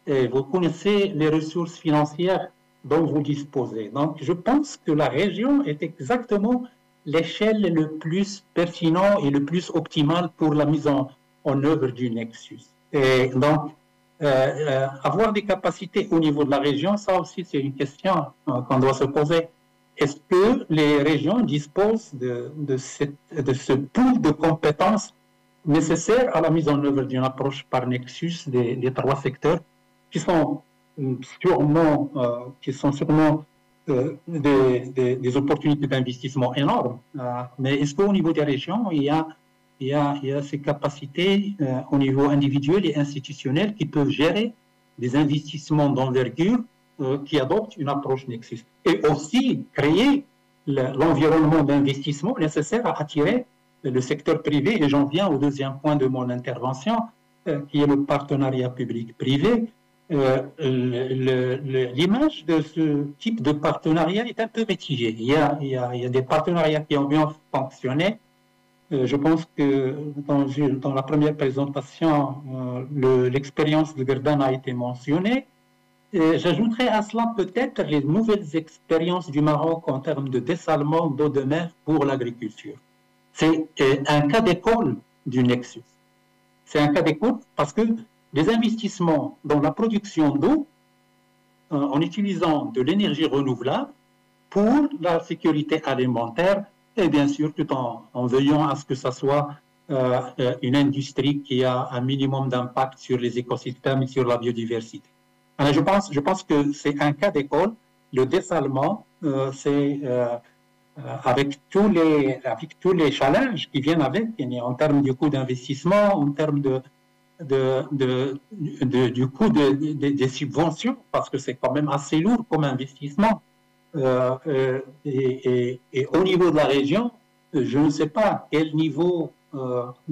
et vous connaissez les ressources financières dont vous disposez. Donc, je pense que la région est exactement l'échelle le plus pertinente et le plus optimale pour la mise en œuvre du Nexus. Et donc, avoir des capacités au niveau de la région, ça aussi c'est une question qu'on doit se poser. Est-ce que les régions disposent de ce pool de compétences nécessaires à la mise en œuvre d'une approche par Nexus des trois secteurs qui sont sûrement des opportunités d'investissement énormes. Mais est-ce qu'au niveau des régions, il y a ces capacités au niveau individuel et institutionnel qui peuvent gérer des investissements d'envergure qui adoptent une approche Nexus et aussi créer l'environnement d'investissement nécessaire à attirer le secteur privé. Et j'en viens au deuxième point de mon intervention, qui est le partenariat public-privé. L'image de ce type de partenariat est un peu mitigée. Il y a des partenariats qui ont bien fonctionné. Je pense que dans la première présentation, l'expérience de Verdun a été mentionnée. J'ajouterai à cela peut-être les nouvelles expériences du Maroc en termes de dessalement d'eau de mer pour l'agriculture. C'est un cas d'école du Nexus. C'est un cas d'école parce que des investissements dans la production d'eau en utilisant de l'énergie renouvelable pour la sécurité alimentaire et bien sûr tout en veillant à ce que ça soit une industrie qui a un minimum d'impact sur les écosystèmes et sur la biodiversité. Alors je pense que c'est un cas d'école. Le dessalement, c'est avec tous les challenges qui viennent avec, en termes du coût d'investissement, en termes du coût des subventions, parce que c'est quand même assez lourd comme investissement. Et au niveau de la région, je ne sais pas quel niveau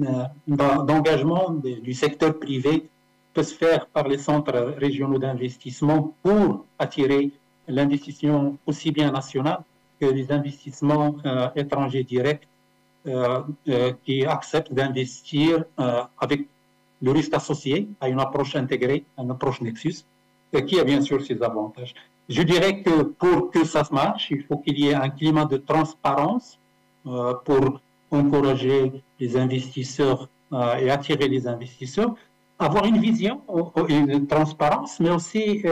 d'engagement du secteur privé peut se faire par les centres régionaux d'investissement pour attirer l'investissement aussi bien national que les investissements étrangers directs qui acceptent d'investir avec le risque associé à une approche intégrée, à une approche Nexus, qui a bien sûr ses avantages. Je dirais que pour que ça marche, il faut qu'il y ait un climat de transparence pour encourager les investisseurs et attirer les investisseurs, avoir une vision, une transparence, mais aussi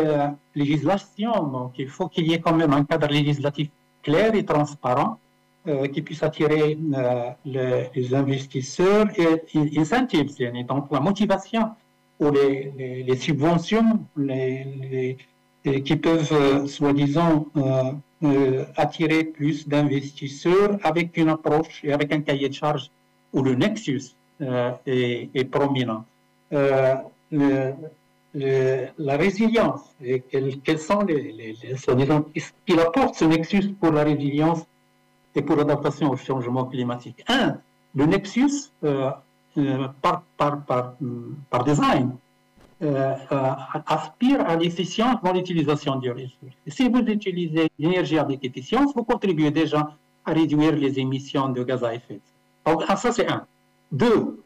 législation. Donc, il faut qu'il y ait quand même un cadre législatif clair et transparent qui puisse attirer les investisseurs et incentives, donc la motivation ou les subventions qui peuvent, soi-disant, attirer plus d'investisseurs avec une approche et avec un cahier de charges où le nexus est prominent. La résilience, et quels sont soi-disant, ce qu'il apporte ce nexus pour la résilience et pour l'adaptation au changement climatique. Le nexus, par design, aspire à l'efficience dans l'utilisation des ressources. Et si vous utilisez l'énergie avec efficience, vous contribuez déjà à réduire les émissions de gaz à effet de serre. Donc, ça, c'est un. Deux,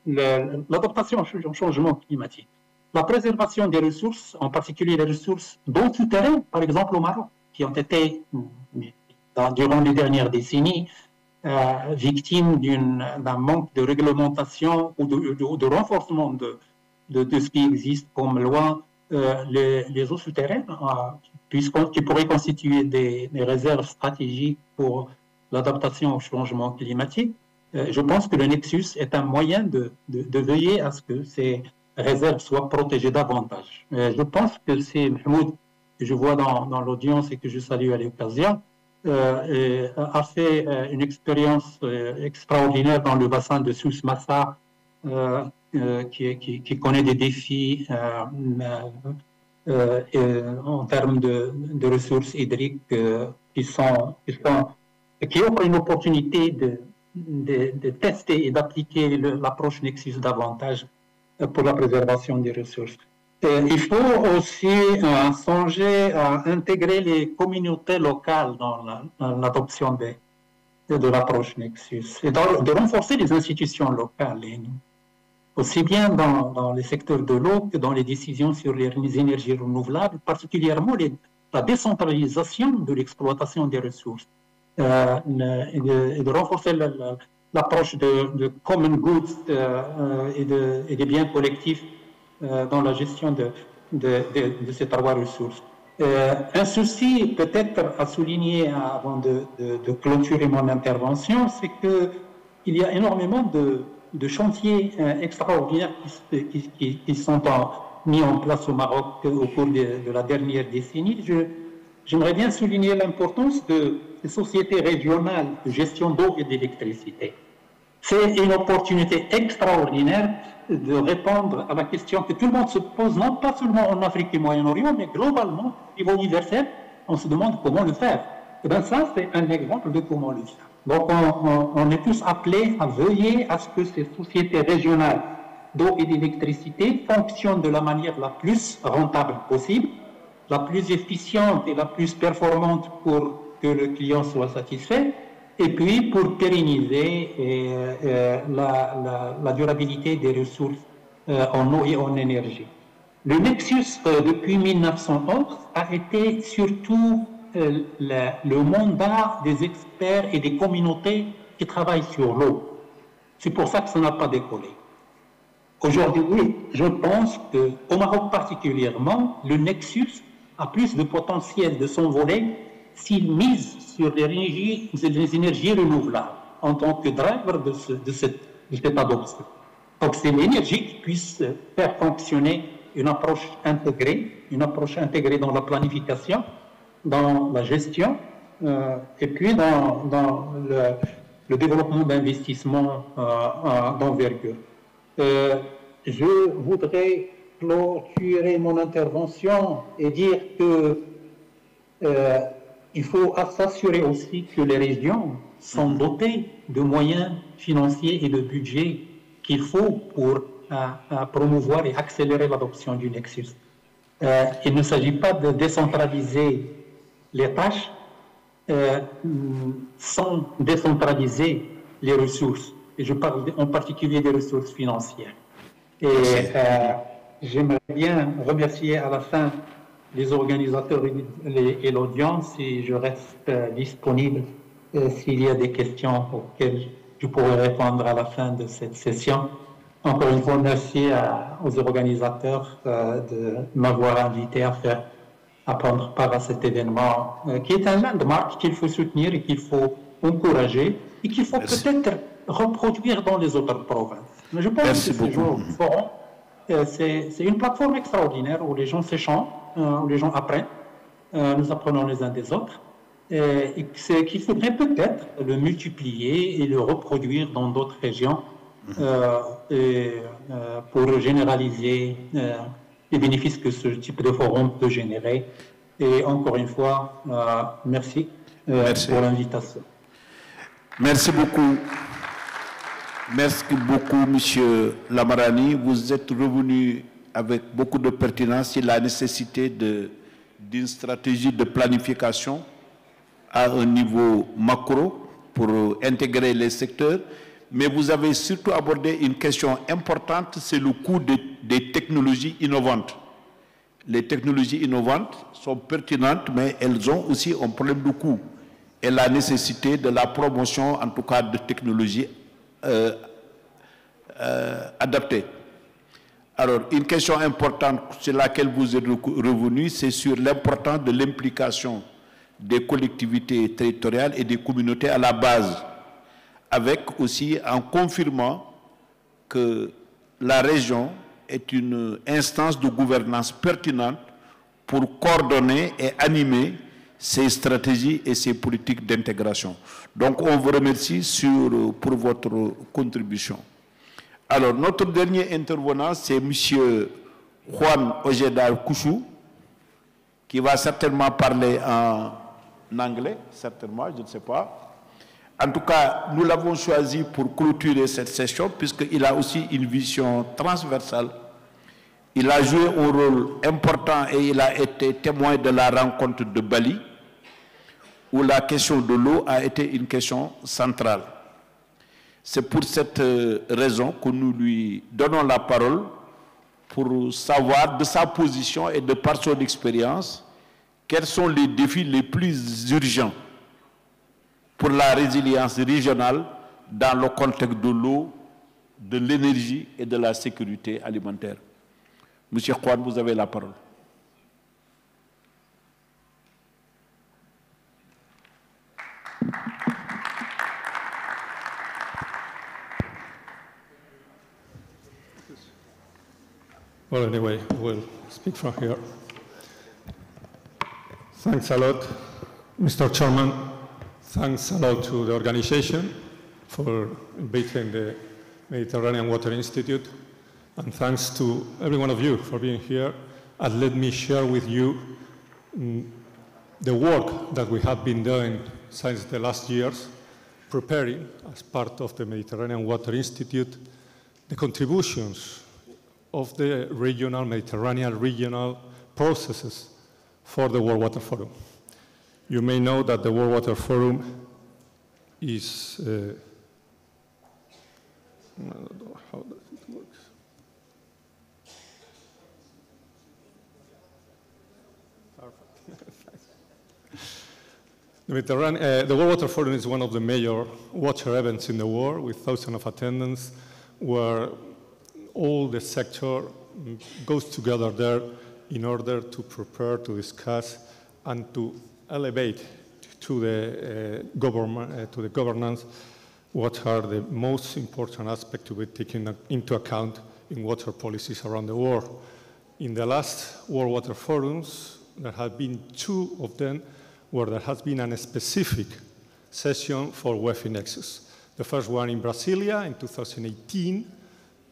l'adaptation au changement climatique. La préservation des ressources, en particulier les ressources d'eau souterraines, par exemple au Maroc, qui ont été, durant les dernières décennies, victimes d'un manque de réglementation ou de renforcement de ce qui existe comme loi, les eaux souterraines, qui pourraient constituer des réserves stratégiques pour l'adaptation au changement climatique. Je pense que le Nexus est un moyen de veiller à ce que ces réserves soient protégées davantage. Je pense que c'est Mahmoud, que je vois dans l'audience et que je salue à l'occasion, a fait une expérience extraordinaire dans le bassin de Souss Massa, qui connaît des défis en termes de ressources hydriques qui offrent une opportunité de tester et d'appliquer l'approche Nexus davantage pour la préservation des ressources. Il faut aussi songer à intégrer les communautés locales dans l'adoption de l'approche Nexus et de renforcer les institutions locales, aussi bien dans les secteurs de l'eau que dans les décisions sur les énergies renouvelables, particulièrement la décentralisation de l'exploitation des ressources et de renforcer l'approche de common goods et des biens collectifs dans la gestion de ces trois ressources. Un souci peut-être à souligner avant de clôturer mon intervention, c'est qu'il y a énormément de chantiers extraordinaires qui sont mis en place au Maroc au cours de la dernière décennie. J'aimerais bien souligner l'importance des sociétés régionales de gestion d'eau et d'électricité. C'est une opportunité extraordinaire de répondre à la question que tout le monde se pose, non pas seulement en Afrique et Moyen-Orient, mais globalement, au niveau universel, on se demande comment le faire. Et bien ça, c'est un exemple de comment le faire. Donc on est tous appelés à veiller à ce que ces sociétés régionales d'eau et d'électricité fonctionnent de la manière la plus rentable possible, la plus efficiente et la plus performante pour que le client soit satisfait, et puis pour pérenniser la durabilité des ressources en eau et en énergie. Le Nexus, depuis 1911, a été surtout le mandat des experts et des communautés qui travaillent sur l'eau. C'est pour ça que ça n'a pas décollé. Aujourd'hui, je pense qu'au Maroc particulièrement, le Nexus a plus de potentiel de s'envoler s'il mise sur les énergies renouvelables en tant que driver de cette adoption. Donc c'est l'énergie qui puisse faire fonctionner une approche intégrée dans la planification, dans la gestion, et puis dans le développement d'investissements d'envergure. Je voudrais clôturer mon intervention et dire que il faut s'assurer aussi que les régions sont dotées de moyens financiers et de budget qu'il faut pour promouvoir et accélérer l'adoption du Nexus. Il ne s'agit pas de décentraliser les tâches sans décentraliser les ressources. Et je parle en particulier des ressources financières. Et j'aimerais bien remercier à la fin les organisateurs et l'audience, et je reste disponible s'il y a des questions auxquelles je pourrai répondre à la fin de cette session. Encore une fois, merci aux organisateurs de m'avoir invité à prendre part à cet événement qui est un landmark qu'il faut soutenir et qu'il faut encourager et qu'il faut peut-être reproduire dans les autres provinces. Mais je pense que ce forum, c'est une plateforme extraordinaire où les gens s'échangent, où les gens apprennent, nous apprenons les uns des autres, et qu'il faudrait peut-être le multiplier et le reproduire dans d'autres régions pour généraliser les bénéfices que ce type de forum peut générer. Et encore une fois, merci pour l'invitation. Merci beaucoup. Merci beaucoup, Monsieur Lamarani. Vous êtes revenu avec beaucoup de pertinence sur la nécessité d'une stratégie de planification à un niveau macro pour intégrer les secteurs. Mais vous avez surtout abordé une question importante, c'est le coût des technologies innovantes. Les technologies innovantes sont pertinentes, mais elles ont aussi un problème de coût. Et la nécessité de la promotion, en tout cas, de technologies adaptées. Alors, une question importante sur laquelle vous êtes revenu, c'est sur l'importance de l'implication des collectivités territoriales et des communautés à la base, avec aussi en confirmant que la région est une instance de gouvernance pertinente pour coordonner et animer ces stratégies et ces politiques d'intégration. Donc, on vous remercie pour votre contribution. Alors, notre dernier intervenant, c'est M. Juan Ojeda Kouchou, qui va certainement parler en anglais, certainement, je ne sais pas. En tout cas, nous l'avons choisi pour clôturer cette session, puisqu'il a aussi une vision transversale. Il a joué un rôle important et il a été témoin de la rencontre de Bali, où la question de l'eau a été une question centrale. C'est pour cette raison que nous lui donnons la parole pour savoir de sa position et de par son expérience, quels sont les défis les plus urgents pour la résilience régionale dans le contexte de l'eau, de l'énergie et de la sécurité alimentaire. Monsieur Juan, vous avez la parole. Well, anyway, we'll speak from here. Thanks a lot, Mr. Chairman. Thanks a lot to the organization for inviting the Mediterranean Water Institute. And thanks to every one of you for being here. And let me share with you the work that we have been doing since the last years, preparing, as part of the Mediterranean Water Institute, the contributions of the Mediterranean regional processes for the World Water Forum. You may know that the World Water Forum is, I don't know how it works. The World Water Forum is one of the major water events in the world with thousands of attendants, where all the sector goes together there in order to prepare, to discuss, and to elevate to the governance what are the most important aspects to be taken into account in water policies around the world. In the last World Water Forums, there have been 2 of them where there has been a specific session for WEF Nexus. The first one in Brasilia in 2018,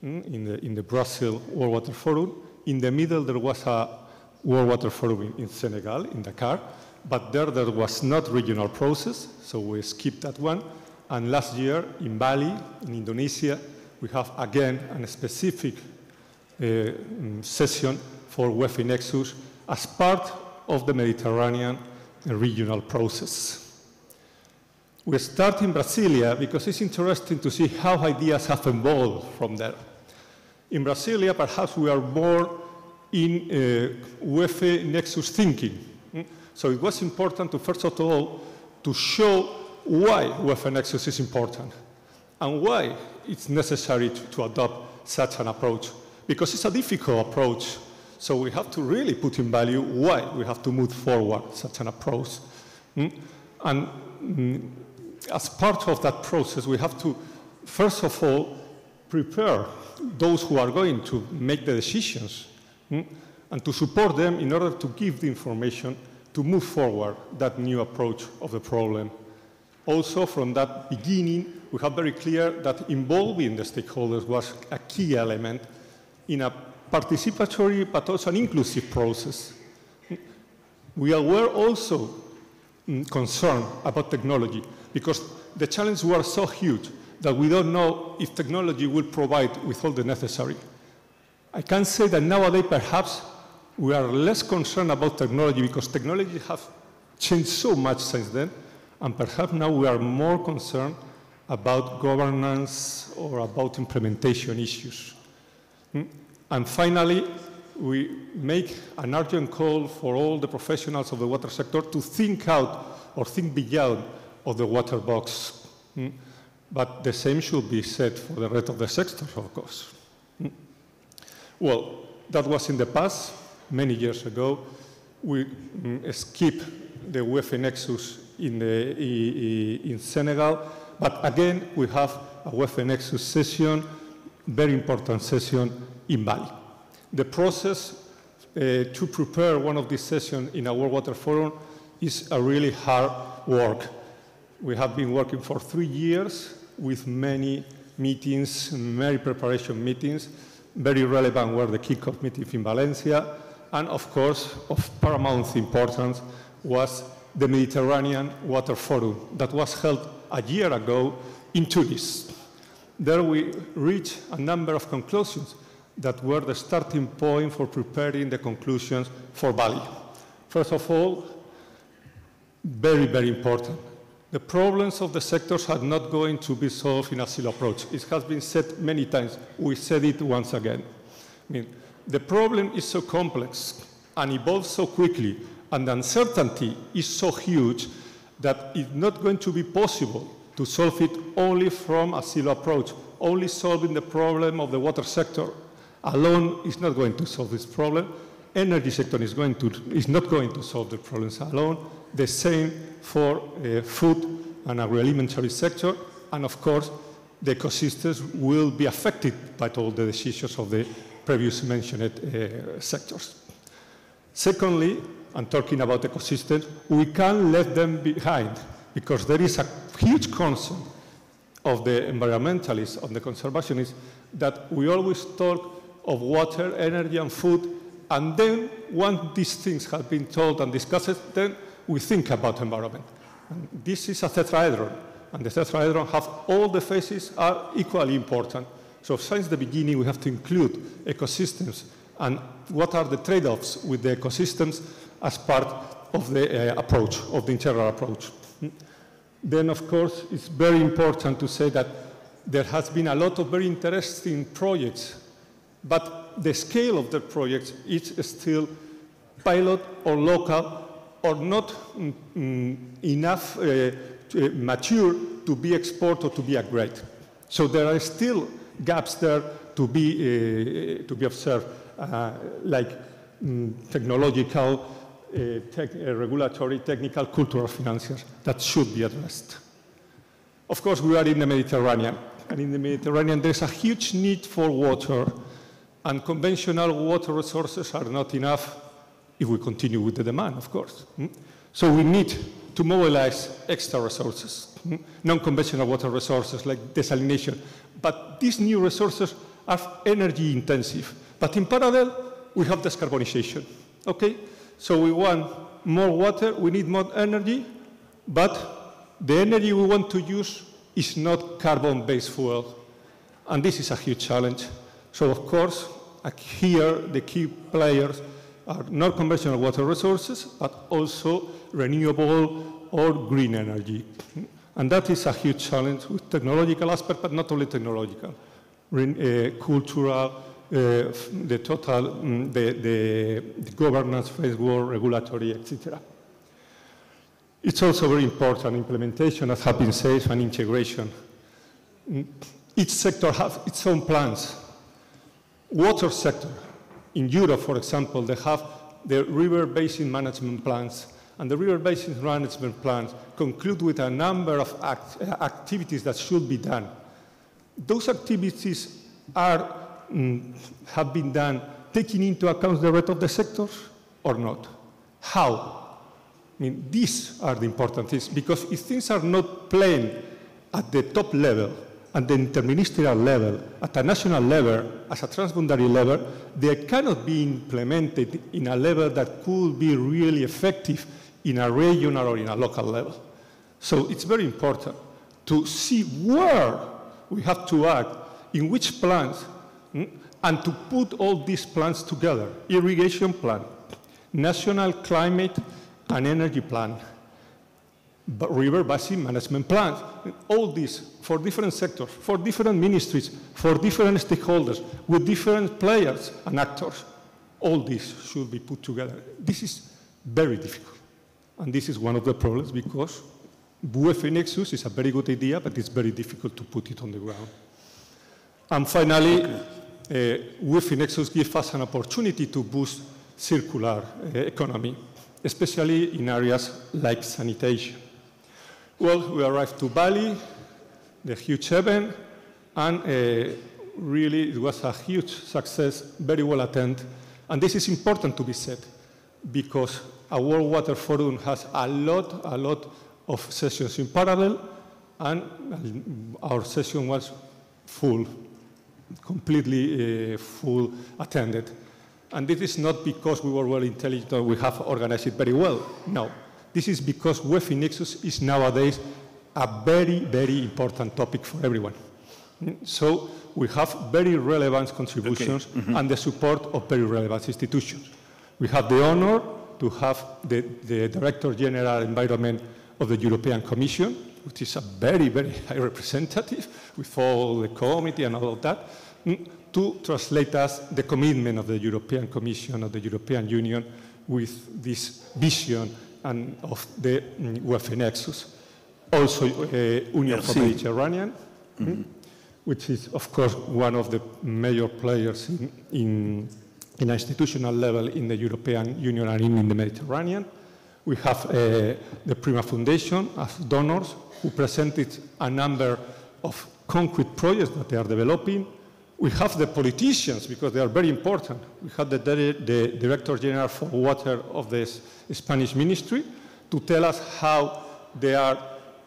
in the Brazil World Water Forum. In the middle, there was a World Water Forum in Senegal, in Dakar, but there was not regional process, so we skipped that one. And last year, in Bali, in Indonesia, we have again a specific session for WEF Nexus as part of the Mediterranean regional process. We start in Brasilia because it's interesting to see how ideas have evolved from there. In Brasilia, perhaps we are more in WEF Nexus thinking. So it was important to, first of all, to show why WEF Nexus is important and why it's necessary to adopt such an approach. Because it's a difficult approach, so we have to really put in value why we have to move forward such an approach. And as part of that process, we have to, first of all, prepare those who are going to make the decisions and to support them in order to give the information to move forward that new approach of the problem. Also, from that beginning, we have very clear that involving the stakeholders was a key element in a participatory but also an inclusive process. We were also concerned about technology because the challenges were so huge that we don't know if technology will provide with all the necessary. I can say that nowadays perhaps we are less concerned about technology because technology has changed so much since then, and perhaps now we are more concerned about governance or about implementation issues. And finally, we make an urgent call for all the professionals of the water sector to think out or think beyond of the water box. But the same should be said for the rest of the sector, of course. Well, that was in the past, many years ago. We skipped the WEF Nexus in Senegal, but again, we have a WEF Nexus session, very important session in Bali. The process to prepare one of these sessions in a World Water Forum is a really hard work. We have been working for 3 years with many meetings, many preparation meetings. Very relevant were the kickoff meetings in Valencia, and of course, of paramount importance was the Mediterranean Water Forum that was held a year ago in Tunis. There we reached a number of conclusions that were the starting point for preparing the conclusions for Bali. First of all, very, very important. The problems of the sectors are not going to be solved in a silo approach. It has been said many times. We said it once again. I mean, the problem is so complex and evolves so quickly, and the uncertainty is so huge that it's not going to be possible to solve it only from a silo approach. Only solving the problem of the water sector alone is not going to solve this problem. Energy sector is not going to solve the problems alone. The same for food and agroalimentary sector. And of course, the ecosystems will be affected by all the decisions of the previously mentioned sectors. Secondly, and talking about ecosystems, we can't let them behind because there is a huge concern of the environmentalists, of the conservationists, that we always talk of water, energy, and food, and then once these things have been told and discussed, then we think about environment. And this is a tetrahedron, and the tetrahedron have all the phases are equally important. So since the beginning, we have to include ecosystems and what are the trade-offs with the ecosystems as part of the approach, of the integral approach. Then, of course, it's very important to say that there has been a lot of very interesting projects, but the scale of the projects is still pilot or local or not enough mature to be exported or to be upgraded. So there are still gaps there to to be observed like technological, regulatory, technical, cultural, financial that should be addressed. Of course, we are in the Mediterranean, and in the Mediterranean there's a huge need for water, and conventional water resources are not enough if we continue with the demand, of course. So we need to mobilize extra resources, non-conventional water resources like desalination. But these new resources are energy intensive. But in parallel, we have decarbonization, okay? So we want more water, we need more energy, but the energy we want to use is not carbon-based fuel. And this is a huge challenge. So of course, here the key players are not conventional water resources, but also renewable or green energy. And that is a huge challenge with technological aspect, but not only technological, cultural, the total, the governance framework, regulatory, etc. It's also very important implementation, as has been said, and integration. Each sector has its own plans. Water sector, in Europe, for example, they have the river basin management plans, and the river basin management plans conclude with a number of activities that should be done. Those activities have been done taking into account the rest of the sectors or not? How? I mean, these are the important things, because if things are not planned at the top level, at the interministerial level, at a national level, as a transboundary level, they cannot be implemented in a level that could be really effective in a regional or in a local level. So it's very important to see where we have to act, in which plans, and to put all these plans together. Irrigation plan, national climate and energy plan, river basin management plans, all these for different sectors, for different ministries, for different stakeholders, with different players and actors. All these should be put together. This is very difficult. And this is one of the problems, because WEF Nexus is a very good idea, but it's very difficult to put it on the ground. And finally, WEF Nexus gives us an opportunity to boost circular economy, especially in areas like sanitation. Well, we arrived to Bali, the huge event, and really it was a huge success, very well attended. And this is important to be said, because a World Water Forum has a lot of sessions in parallel, and our session was full, completely full attended. And this is not because we were well intelligent or we have organized it very well. No, this is because WEF Nexus is nowadays a very, very important topic for everyone. So we have very relevant contributions and the support of very relevant institutions. We have the honor to have the Director General Environment of the European Commission, which is a very, very high representative with all the committee and all of that, to translate us the commitment of the European Commission, of the European Union, with this vision and of the WEF Nexus. Also, Union for Mediterranean, which is, of course, one of the major players in an institutional level in the European Union and in the Mediterranean. We have the Prima Foundation as donors, who presented a number of concrete projects that they are developing. We have the politicians, because they are very important. We have the Director General for Water of the Spanish Ministry to tell us how they are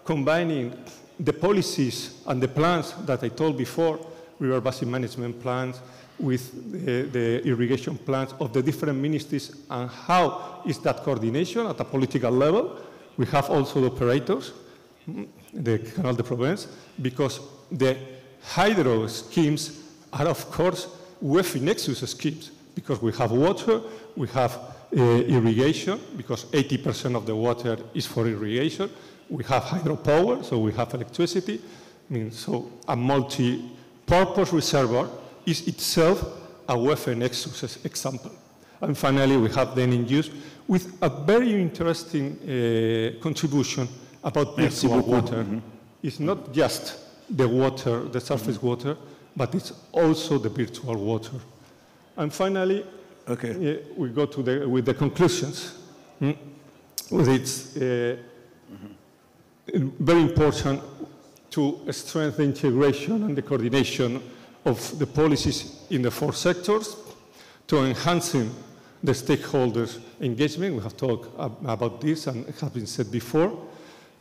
combining the policies and the plans that I told before, river basin management plans, with the irrigation plans of the different ministries, and how is that coordination at a political level. We have also the operators, the Canal de Provence, because the hydro schemes are, of course, WEF Nexus schemes, because we have water, we have irrigation, because 80% of the water is for irrigation. We have hydropower, so we have electricity. I mean, so a multi-purpose reservoir is itself a WEF Nexus example. And finally, we have then in use with a very interesting contribution about virtual water. It's not just the water, the surface water, but it's also the virtual water. And finally, we go to with the conclusions. It's very important to strengthen integration and the coordination of the policies in the 4 sectors, to enhancing the stakeholders' engagement. We have talked about this and it has been said before.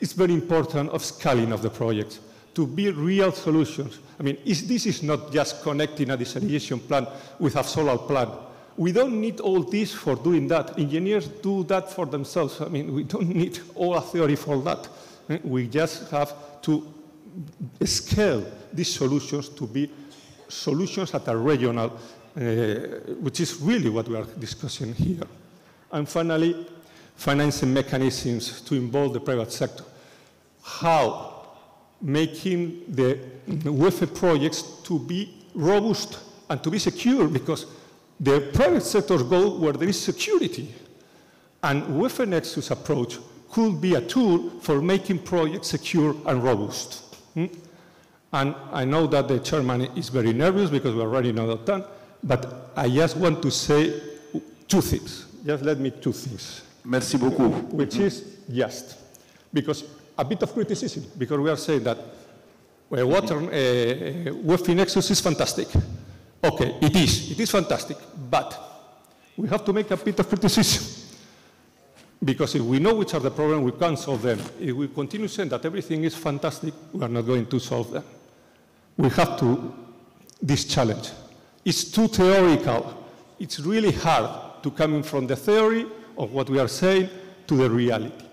It's very important of scaling of the projects to be real solutions. I mean, this is not just connecting a desalination plant with a solar plant. We don't need all this for doing that. Engineers do that for themselves. I mean, we don't need all a theory for that. We just have to scale these solutions to be solutions at a regional, which is really what we are discussing here. And finally, financing mechanisms to involve the private sector. How? Making the WEFE projects to be robust and to be secure, because the private sectors go where there is security. And WEFE Nexus approach could be a tool for making projects secure and robust. And I know that the chairman is very nervous because we're running out of time, but I just want to say 2 things. Just let me 2 things. Merci beaucoup. Which is just, because a bit of criticism, because we are saying that WEFE Nexus is fantastic. Okay, it is fantastic, but we have to make a bit of criticism. Because if we know which are the problems, we can solve them. If we continue saying that everything is fantastic, we are not going to solve them. We have this challenge. It's too theoretical. It's really hard to come in from the theory of what we are saying to the reality.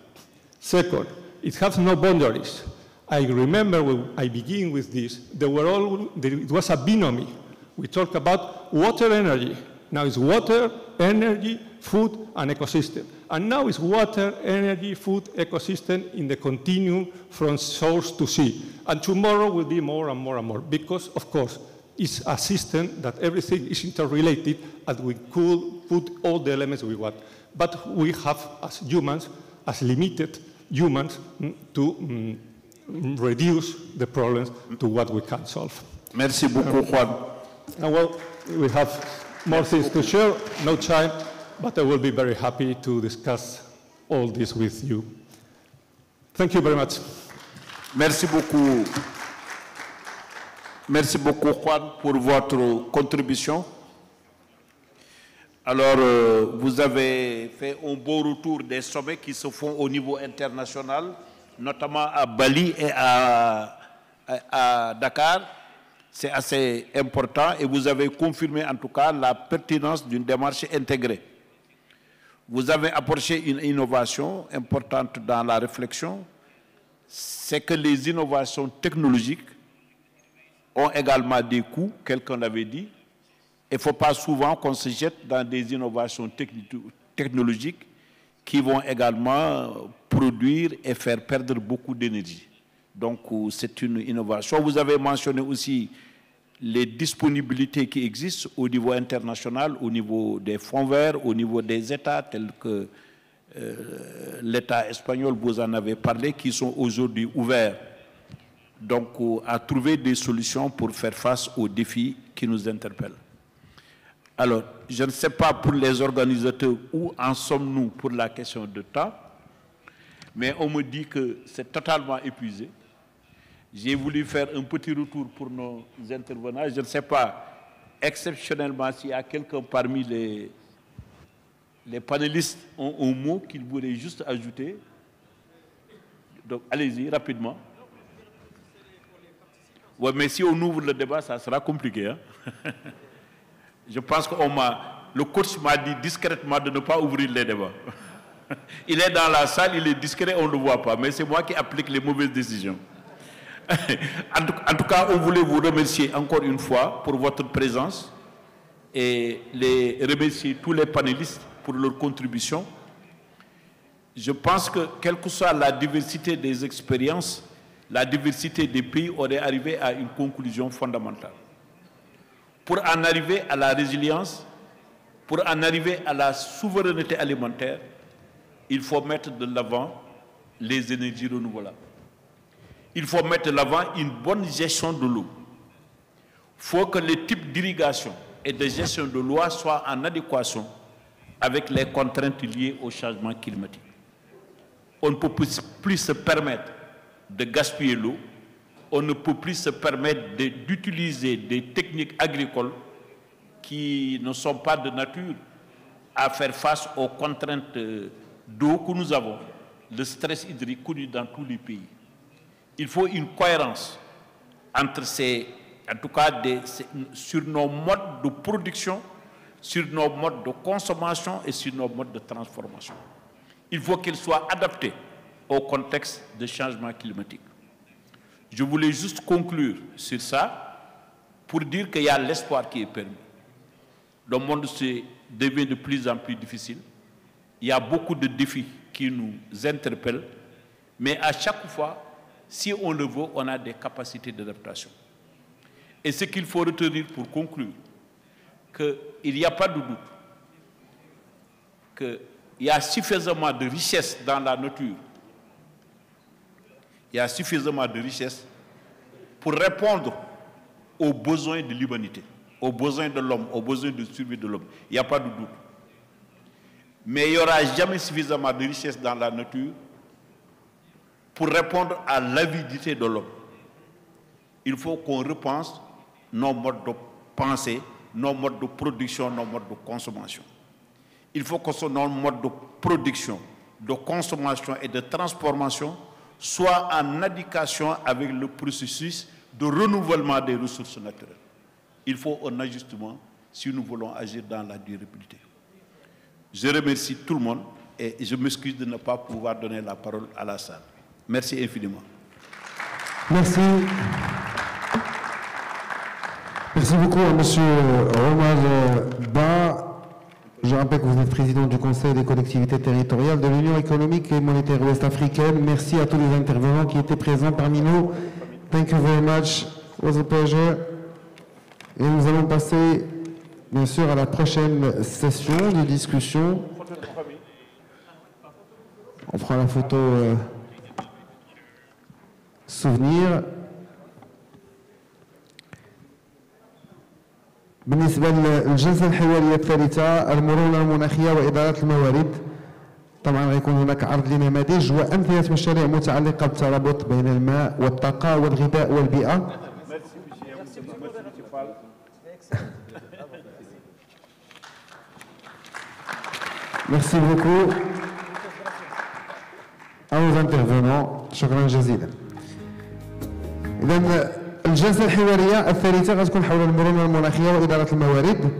Second, it has no boundaries. I remember when I began with this, it was a binomy. We talked about water energy. Now it's water, energy, food, and ecosystem. And now it's water, energy, food, ecosystem in the continuum from source to sea. And tomorrow will be more and more and more, because, of course, it's a system that everything is interrelated, and we could put all the elements we want. But we have, as humans, as limited humans, to reduce the problems to what we can solve. Merci beaucoup, Juan. Well, we have more things to share, no time, but I will be very happy to discuss all this with you. Thank you very much. Merci beaucoup. Merci beaucoup, Juan, pour votre contribution. Alors, vous avez fait un beau retour des sommets qui se font au niveau international, notamment à Bali et à Dakar. C'est assez important et vous avez confirmé en tout cas la pertinence d'une démarche intégrée. Vous avez apporté une innovation importante dans la réflexion, c'est que les innovations technologiques ont également des coûts, quelqu'un l'avait dit. Il ne faut pas souvent qu'on se jette dans des innovations technologiques qui vont également produire et faire perdre beaucoup d'énergie. Donc, c'est une innovation. Vous avez mentionné aussi les disponibilités qui existent au niveau international, au niveau des fonds verts, au niveau des États, tels que l'État espagnol, vous en avez parlé, qui sont aujourd'hui ouverts. Donc, à trouver des solutions pour faire face aux défis qui nous interpellent. Alors, je ne sais pas pour les organisateurs où en sommes-nous pour la question de temps, mais on me dit que c'est totalement épuisé. J'ai voulu faire un petit retour pour nos intervenants. Je ne sais pas exceptionnellement s'il y a quelqu'un parmi les panélistes ont un mot qu'ils voudraient juste ajouter. Donc, allez-y, rapidement. Oui, mais si on ouvre le débat, ça sera compliqué. Hein? Je pense que le coach m'a dit discrètement de ne pas ouvrir les débats. Il est dans la salle, il est discret, on ne le voit pas. Mais c'est moi qui applique les mauvaises décisions. En tout cas, on voulait vous remercier encore une fois pour votre présence et remercier tous les panélistes pour leur contribution. Je pense que, quelle que soit la diversité des expériences, la diversité des pays aurait arrivé à une conclusion fondamentale. Pour en arriver à la résilience, pour en arriver à la souveraineté alimentaire, il faut mettre de l'avant les énergies renouvelables. Il faut mettre de l'avant une bonne gestion de l'eau. faut que les types d'irrigation et de gestion de l'eau soient en adéquation avec les contraintes liées au changement climatique. On ne peut plus se permettre de gaspiller l'eau, on ne peut plus se permettre d'utiliser des techniques agricoles qui ne sont pas de nature à faire face aux contraintes d'eau que nous avons, le stress hydrique connu dans tous les pays. Il faut une cohérence entre en tout cas sur nos modes de production, sur nos modes de consommation et sur nos modes de transformation. Il faut qu'ils soient adaptés au contexte de changement climatique. Je voulais juste conclure sur ça pour dire qu'il y a l'espoir qui est permis. Le monde devient de plus en plus difficile. Il y a beaucoup de défis qui nous interpellent, mais à chaque fois, si on le veut, on a des capacités d'adaptation. Et ce qu'il faut retenir pour conclure, qu'il n'y a pas de doute, qu'il y a suffisamment de richesse dans la nature, il y a suffisamment de richesse pour répondre aux besoins de l'humanité, aux besoins de l'homme, aux besoins de survie de l'homme. Il n'y a pas de doute. Mais il n'y aura jamais suffisamment de richesse dans la nature pour répondre à l'avidité de l'homme. Il faut qu'on repense nos modes de pensée, nos modes de production, nos modes de consommation. Il faut que nos modes de production, de consommation et de transformation soient en adéquation avec le processus de renouvellement des ressources naturelles. Il faut un ajustement si nous voulons agir dans la durabilité. Je remercie tout le monde et je m'excuse de ne pas pouvoir donner la parole à la salle. Merci infiniment. Merci. Merci beaucoup à M. Omar Ba. Je rappelle que vous êtes président du Conseil des collectivités territoriales de l'Union économique et monétaire ouest-africaine. Merci à tous les intervenants qui étaient présents parmi nous. Thank you very much. It was a pleasure. Et nous allons passer, bien sûr, à la prochaine session de discussion. On prend la photo souvenir. بالنسبة للجلسة الحوارية الثالثة المرونة المناخية وإدارة الموارد، طبعا غيكون هناك عرض لنماذج وأمثلة مشاريع متعلقة بالترابط بين الماء والطاقة والغذاء والبيئة. Merci beaucoup à nos intervenants. شكرا جزيلا. إذن الجلسة الحوارية الثالثة غتكون حول المرونة المناخية وإدارة الموارد.